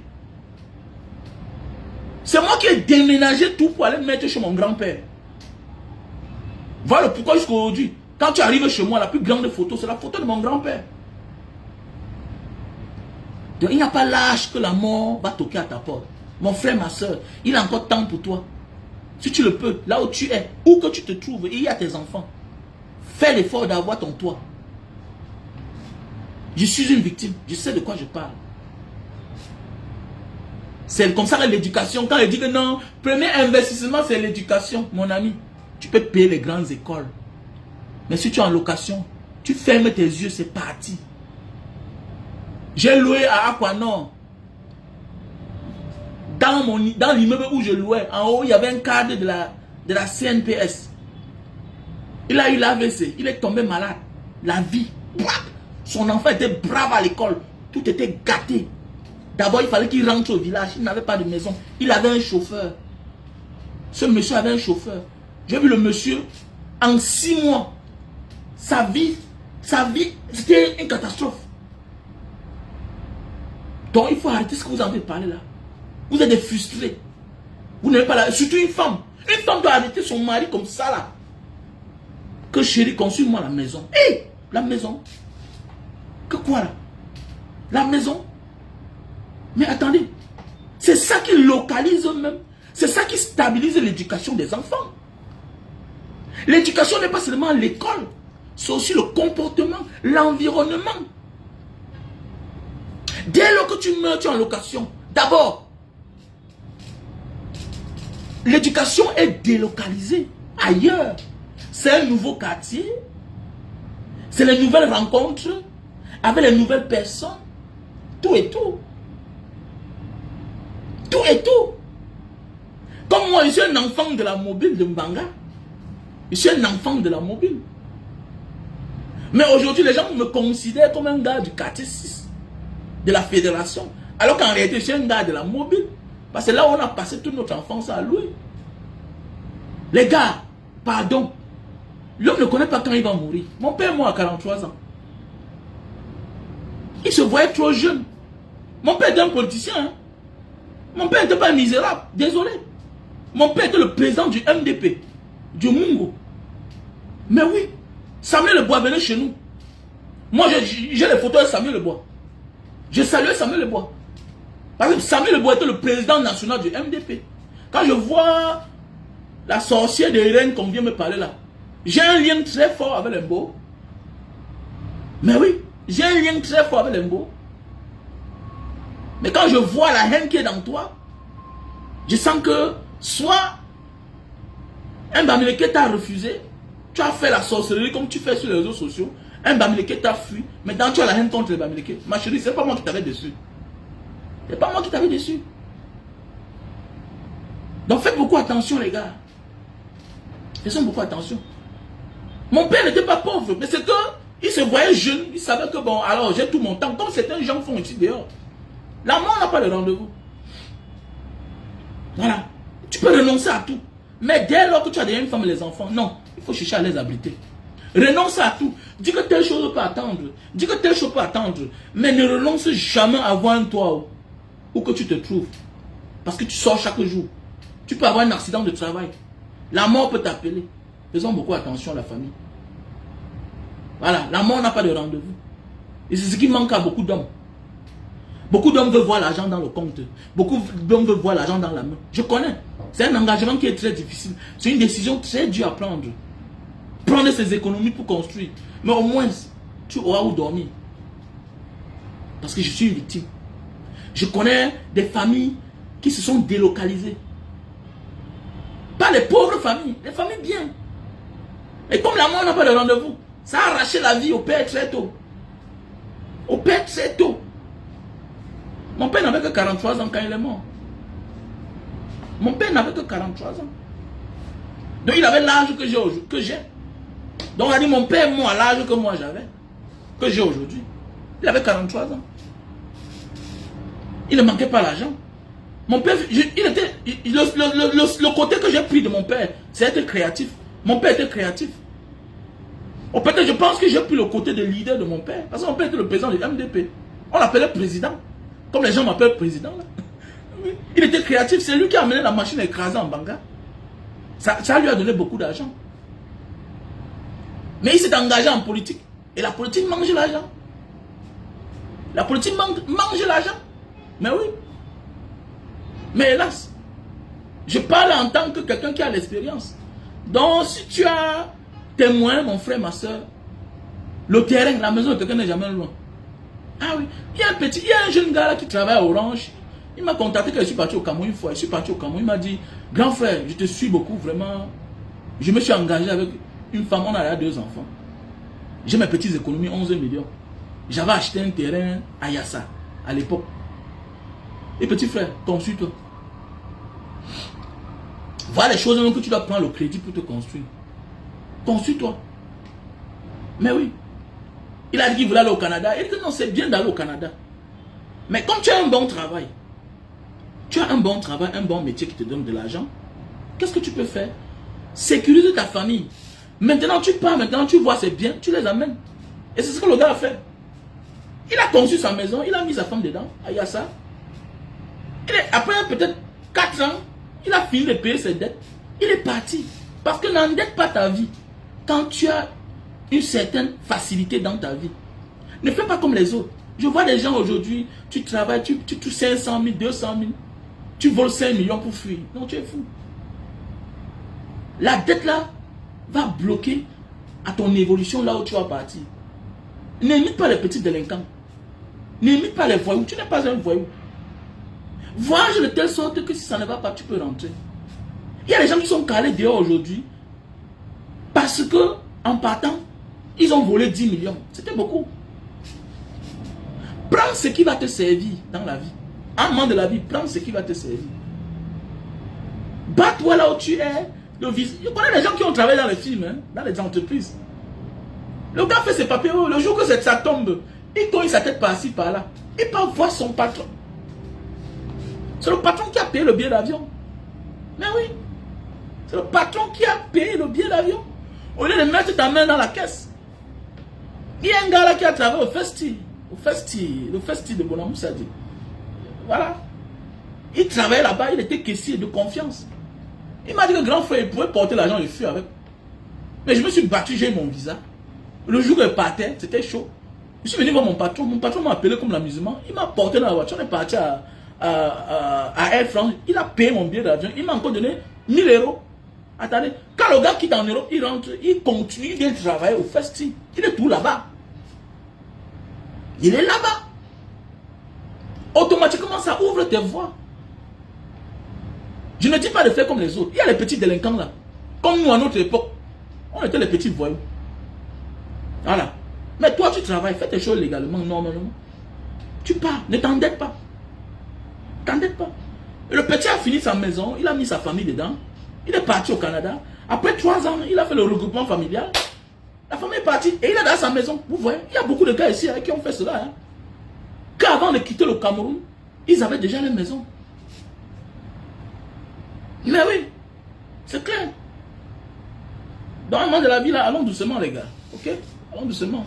C'est moi qui ai déménagé tout pour aller me mettre chez mon grand-père. Voilà pourquoi jusqu'à aujourd'hui, quand tu arrives chez moi, la plus grande photo, c'est la photo de mon grand-père. Donc il n'y a pas l'âge que la mort va toquer à ta porte. Mon frère, ma soeur, il a encore temps pour toi. Si tu le peux, là où tu es, où que tu te trouves, il y a tes enfants. Fais l'effort d'avoir ton toit. Je suis une victime, je sais de quoi je parle. C'est comme ça l'éducation. Quand elle dit que non, premier investissement c'est l'éducation, mon ami. Tu peux payer les grandes écoles. Mais si tu es en location, tu fermes tes yeux, c'est parti. J'ai loué à Aquanor. Dans l'immeuble où je louais, en haut, il y avait un cadre de la CNPS. Il a eu l'AVC, il est tombé malade. La vie, son enfant était brave à l'école. Tout était gâté. D'abord, il fallait qu'il rentre au village. Il n'avait pas de maison. Il avait un chauffeur. Ce monsieur avait un chauffeur. J'ai vu le monsieur, en 6 mois, sa vie, c'était une catastrophe. Donc, il faut arrêter ce que vous avez parlé là. Vous êtes des frustrés. Vous n'avez pas la... Surtout une femme. Une femme doit arrêter son mari comme ça là. Que chérie, consume-moi la maison. Hé, la maison. Que quoi là? La maison. Mais attendez. C'est ça qui localise eux-mêmes. C'est ça qui stabilise l'éducation des enfants. L'éducation n'est pas seulement l'école. C'est aussi le comportement, l'environnement. Dès lors que tu meurs, tu es en location. D'abord, l'éducation est délocalisée ailleurs. C'est un nouveau quartier. C'est les nouvelles rencontres avec les nouvelles personnes. Tout et tout. Tout et tout. Comme moi, je suis un enfant de la mobile de Mbanga. Je suis un enfant de la mobile. Mais aujourd'hui, les gens me considèrent comme un gars du quartier 6 de la fédération. Alors qu'en réalité, je suis un gars de la mobile. Parce que là, on a passé toute notre enfance à louer. Les gars, pardon. L'homme ne connaît pas quand il va mourir. Mon père mort à 43 ans. Il se voyait trop jeune. Mon père était un politicien. Hein? Mon père n'était pas misérable. Désolé. Mon père était le président du MDP. Du Mungo. Mais oui. Samuel Lebois venait chez nous. Moi, j'ai les photos de Samuel Lebois. Je saluais Samuel Lebois. Parce que Samuel Lebois était le président national du MDP. Quand je vois la sorcière de Irène qu'on vient me parler là, j'ai un lien très fort avec Lembo. Mais oui, j'ai un lien très fort avec Lembo. Mais quand je vois la haine qui est dans toi, je sens que soit un Bamileke t'a refusé, tu as fait la sorcellerie comme tu fais sur les réseaux sociaux, un Bamileke t'a fui, maintenant tu as la haine contre les Bamileke. Ma chérie, c'est pas moi qui t'avais dessus. C'est pas moi qui t'avais déçu. Donc faites beaucoup attention les gars. Faisons beaucoup attention. Mon père n'était pas pauvre, mais c'est que il se voyait jeune, il savait que bon, alors j'ai tout mon temps, comme certains gens font ici dehors. La mort n'a pas de rendez-vous. Voilà. Tu peux renoncer à tout. Mais dès lors que tu as déjà une femme et les enfants, non, il faut chercher à les abriter. Renonce à tout. Dis que telle chose peut attendre. Dis que telle chose peut attendre. Mais ne renonce jamais à avoir un toit où que tu te trouves. Parce que tu sors chaque jour. Tu peux avoir un accident de travail. La mort peut t'appeler. Faisons beaucoup attention à la famille. Voilà, la mort n'a pas de rendez-vous. Et c'est ce qui manque à beaucoup d'hommes. Beaucoup d'hommes veulent voir l'argent dans le compte. Beaucoup d'hommes veulent voir l'argent dans la main. Je connais. C'est un engagement qui est très difficile. C'est une décision très dure à prendre. Prendre ses économies pour construire. Mais au moins, tu auras où dormir. Parce que je suis une victime. Je connais des familles qui se sont délocalisées. Pas les pauvres familles, les familles bien. Et comme la mort n'a pas de rendez-vous, ça a arraché la vie au père très tôt. Au père très tôt. Mon père n'avait que 43 ans quand il est mort. Mon père n'avait que 43 ans. Donc il avait l'âge que j'ai. Donc on a dit mon père est mort à l'âge que moi j'avais. Que j'ai aujourd'hui. Il avait 43 ans. Il ne manquait pas l'argent. Mon père, le côté que j'ai pris de mon père, c'est être créatif. Mon père était créatif. Peut-être je pense que j'ai pris le côté de leader de mon père. Parce que mon père était le président du MDP. On l'appelait président. Comme les gens m'appellent président. Là. Il était créatif. C'est lui qui a amené la machine écrasée en Banga. Ça lui a donné beaucoup d'argent. Mais il s'est engagé en politique. Et la politique mange l'argent. La politique mange l'argent. Mais oui. Mais hélas, je parle en tant que quelqu'un qui a l'expérience. Donc si tu as témoin, mon frère, ma soeur, le terrain, la maison de quelqu'un n'est jamais loin. Ah oui, il y a un jeune gars là qui travaille à Orange. Il m'a contacté quand je suis parti au Cameroun une fois. Je suis parti au Cameroun, il m'a dit, grand frère, je te suis beaucoup, vraiment. Je me suis engagé avec une femme, on a 2 enfants. J'ai mes petites économies, 11 millions. J'avais acheté un terrain à Yassa, à l'époque. Et petit frère, construis-toi. Voilà les choses même que tu dois prendre le crédit pour te construire. Construis-toi. Mais oui. Il a dit qu'il voulait aller au Canada. Il dit non, c'est bien d'aller au Canada. Mais comme tu as un bon travail, tu as un bon travail, un bon métier qui te donne de l'argent, qu'est-ce que tu peux faire? Sécuriser ta famille. Maintenant tu pars, maintenant tu vois ses biens, tu les amènes. Et c'est ce que le gars a fait. Il a conçu sa maison, il a mis sa femme dedans, à Yassa. Après peut-être 4 ans, il a fini de payer ses dettes. Il est parti. Parce que n'endette pas ta vie. Quand tu as une certaine facilité dans ta vie. Ne fais pas comme les autres. Je vois des gens aujourd'hui, tu travailles, tu touches 500 000, 200 000. Tu voles 5 millions pour fuir. Non, tu es fou. La dette là va bloquer à ton évolution là où tu vas partir. N'imite pas les petits délinquants. N'imite pas les voyous. Tu n'es pas un voyou. Voyage de telle sorte que si ça ne va pas, tu peux rentrer. Il y a des gens qui sont calés dehors aujourd'hui parce que en partant, ils ont volé 10 millions. C'était beaucoup. Prends ce qui va te servir dans la vie. En moment de la vie, prends ce qui va te servir. Bats-toi là où tu es. Je connais des gens qui ont travaillé dans les films, hein, dans les entreprises. Le gars fait ses papiers, le jour que ça tombe, il cogne sa tête par-ci, par-là. Il part voir son patron. C'est le patron qui a payé le billet d'avion. Mais oui. C'est le patron qui a payé le billet d'avion. Au lieu de mettre ta main dans la caisse. Il y a un gars là qui a travaillé au Festi. Le Festi de Bonamou Sadi. Voilà. Il travaillait là-bas, il était caissier de confiance. Il m'a dit que grand frère, il pouvait porter l'argent, je fus avec. Mais je me suis battu, j'ai eu mon visa. Le jour où il partait, c'était chaud. Je suis venu voir mon patron. Mon patron m'a appelé comme l'amusement. Il m'a porté dans la voiture. On est parti à Air France. Il a payé mon billet d'avion. Il m'a encore donné 1000 €. Attendez, quand le gars quitte en Europe, il rentre, il continue, il vient travailler au Festi. Il est tout là-bas. Il est là-bas. Automatiquement, ça ouvre tes voies. Je ne dis pas de faire comme les autres. Il y a les petits délinquants là. Comme nous à notre époque. On était les petits voyous. Voilà. Mais toi, tu travailles, fais tes choses légalement, normalement. Tu pars, ne t'endettes pas. T'endettes pas. Et le petit a fini sa maison, il a mis sa famille dedans. Il est parti au Canada. Après 3 ans, il a fait le regroupement familial. La famille est partie et il est dans sa maison. Vous voyez, il y a beaucoup de gars ici qui ont fait cela. Hein. Qu'avant de quitter le Cameroun, ils avaient déjà leur maison. Mais oui, c'est clair. Dans le monde de la vie, là, allons doucement, les gars. Ok? Allons doucement.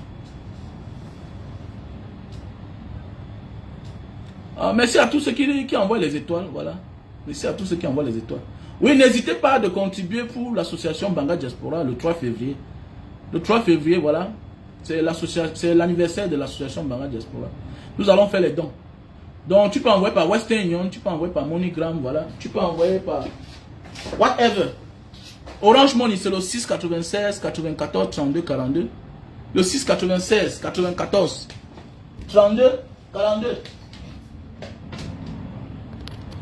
Ah, merci à tous ceux qui envoient les étoiles. Voilà. Merci à tous ceux qui envoient les étoiles. Oui, n'hésitez pas de contribuer pour l'association Banga Diaspora le 3 février. Le 3 février, voilà. C'est l'anniversaire de l'association Banga Diaspora. Nous allons faire les dons. Donc, tu peux envoyer par Western Union, tu peux envoyer par MoneyGram, voilà. Tu peux envoyer par whatever. Orange Money, c'est le 6 96 94 32 42. Le 6 96 94 32 42.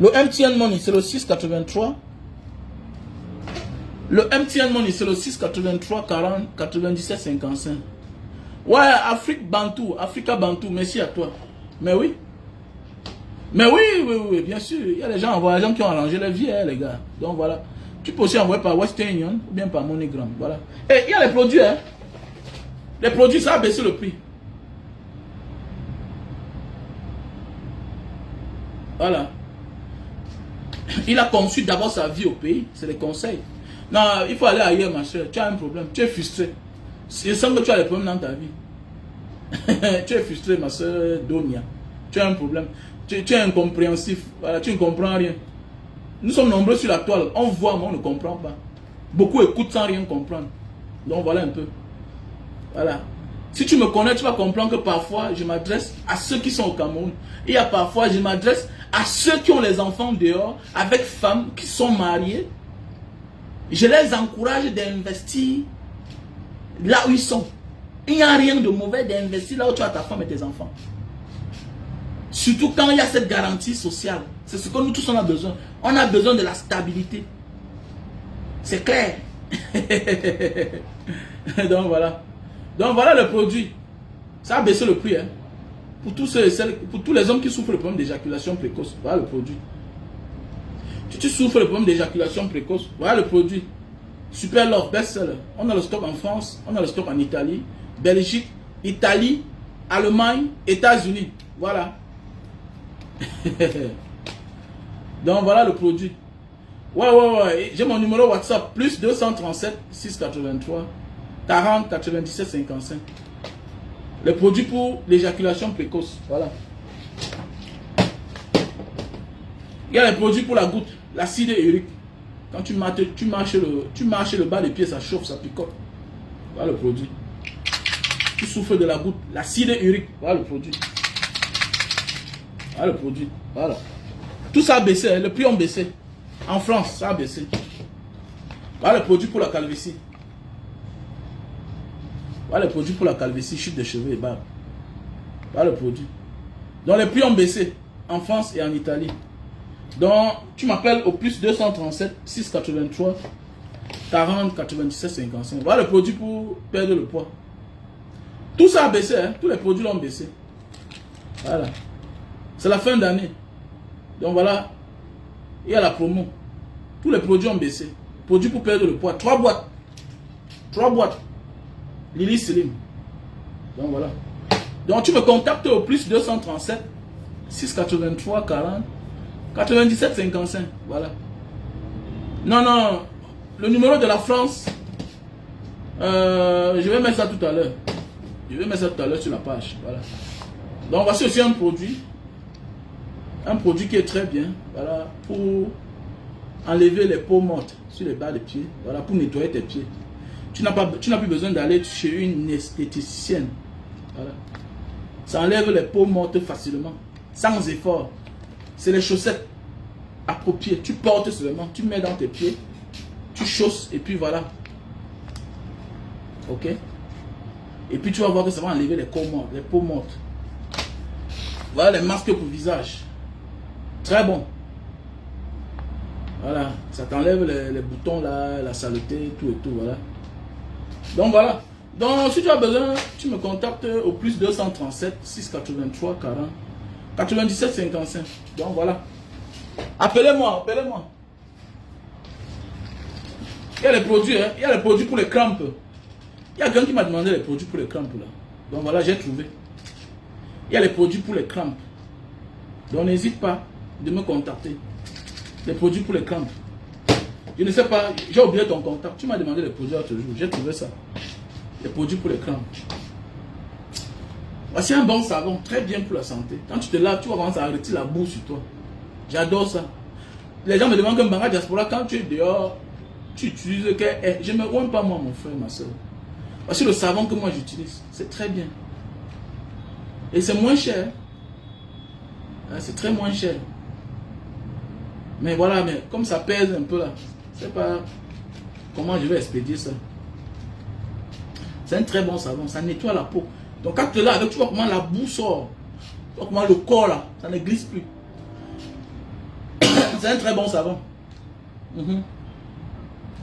Le MTN Money, c'est le 6 83. Le MTN Money, c'est le 6 83 40 97 55. Ouais, Africa Bantou, merci à toi. Mais oui. Mais oui, bien sûr. Il y a des gens en voyageant qui ont arrangé la vie, hein, les gars. Donc voilà. Tu peux aussi envoyer par Western Union ou bien par MoneyGram. Voilà. Et il y a les produits, hein. Les produits, ça a baissé le prix. Voilà. Il a conçu d'abord sa vie au pays. C'est les conseils. Non, il faut aller ailleurs, ma soeur. Tu as un problème. Tu es frustré. Je sens que tu as des problèmes dans ta vie. Tu es frustré, ma soeur Donia. Tu as un problème. Tu es incompréhensif. Voilà, tu ne comprends rien. Nous sommes nombreux sur la toile. On voit, mais on ne comprend pas. Beaucoup écoutent sans rien comprendre. Donc voilà un peu. Voilà. Si tu me connais, tu vas comprendre que parfois, je m'adresse à ceux qui sont au Cameroun. Et parfois, je m'adresse à ceux qui ont les enfants dehors, avec femmes qui sont mariées. Je les encourage d'investir là où ils sont. Il n'y a rien de mauvais d'investir là où tu as ta femme et tes enfants. Surtout quand il y a cette garantie sociale. C'est ce que nous tous on a besoin. On a besoin de la stabilité. C'est clair. Donc voilà. Donc voilà le produit. Ça a baissé le prix. Hein. Pour tous les hommes qui souffrent le problème d'éjaculation précoce. Voilà le produit. Si tu souffres le problème d'éjaculation précoce, voilà le produit. Super Love, best-seller. On a le stock en France, on a le stock en Italie, Belgique, Italie, Allemagne, États-Unis. Voilà. Donc voilà le produit. Ouais. J'ai mon numéro WhatsApp, plus 237 683 40 97 55. Le produit pour l'éjaculation précoce. Voilà. Il y a les produits pour la goutte, l'acide urique. Quand tu marches le bas des pieds, ça chauffe, ça picote. Voilà le produit. Tu souffres de la goutte, l'acide urique. Voilà le produit. Voilà le produit. Voilà. Tout ça a baissé, hein. Le prix ont baissé. En France, ça a baissé. Voilà le produit pour la calvitie. Voilà le produit pour la calvitie, chute de cheveux et barbe. Voilà le produit. Donc les prix ont baissé en France et en Italie. Donc tu m'appelles au plus 237 683 40 97 55. Voilà le produit pour perdre le poids. Tout ça a baissé, hein? Tous les produits l'ont baissé. Voilà. C'est la fin d'année. Donc voilà. Il y a la promo. Tous les produits ont baissé. Produits pour perdre le poids. 3 boîtes. 3 boîtes. Lily Slim. Donc voilà. Donc tu me contactes au plus 237 683 40 97 55. Voilà. Non. Le numéro de la France. Je vais mettre ça tout à l'heure. Je vais mettre ça tout à l'heure sur la page. Voilà. Donc voici aussi un produit. Un produit qui est très bien. Voilà. Pour enlever les peaux mortes sur les bas des pieds. Voilà. Pour nettoyer tes pieds. Tu n'as plus besoin d'aller chez une esthéticienne. Voilà. Ça enlève les peaux mortes facilement. Sans effort. C'est les chaussettes appropriées. Tu portes seulement. Tu mets dans tes pieds. Tu chausses et puis voilà. Ok. Et puis tu vas voir que ça va enlever les peaux mortes. Voilà les masques pour visage. Très bon. Voilà. Ça t'enlève les boutons là, la saleté, tout et tout. Voilà. Donc voilà. Donc si tu as besoin, tu me contactes au plus 237 683 40 97 55. Donc voilà. Appelez-moi, appelez-moi. Il y a les produits, hein. Il y a les produits pour les crampes. Il y a quelqu'un qui m'a demandé les produits pour les crampes là. Donc voilà, j'ai trouvé. Il y a les produits pour les crampes. Donc n'hésite pas de me contacter. Les produits pour les crampes. Je ne sais pas, j'ai oublié ton contact. Tu m'as demandé les produits l'autre jour. J'ai trouvé ça. Les produits pour les crampes. Voici un bon savon, très bien pour la santé. Quand tu te laves, tu vas commencer à retirer la boue sur toi. J'adore ça. Les gens me demandent comme Banga Diaspora, quand tu es dehors, tu utilises que. Je ne me rends pas moi, mon frère, ma soeur. Voici le savon que moi j'utilise. C'est très bien. Et c'est moins cher. C'est très moins cher. Mais voilà, mais comme ça pèse un peu là, je ne sais pas comment je vais expédier ça. C'est un très bon savon, ça nettoie la peau. Donc quand tu es là avec, tu vois comment la boue sort. Tu vois comment le corps là, ça ne glisse plus. C'est un très bon savon.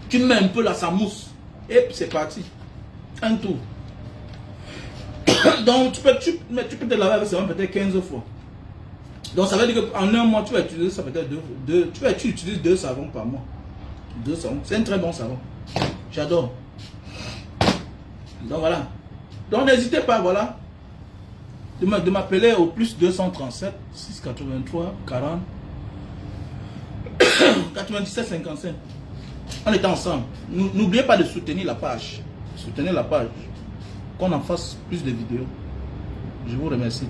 Tu mets un peu là, ça mousse. Et c'est parti. Un tour. Donc tu peux te laver avec ça peut-être 15 fois. Donc ça veut dire qu'en un mois, tu vas utiliser ça peut-être tu utilises 2 savons par mois. 2 savons. C'est un très bon savon. J'adore. Donc voilà. Donc n'hésitez pas, voilà, de m'appeler au plus 237 683 40 97 55. On est ensemble. N'oubliez pas de soutenir la page. Soutenez la page. Qu'on en fasse plus de vidéos. Je vous remercie.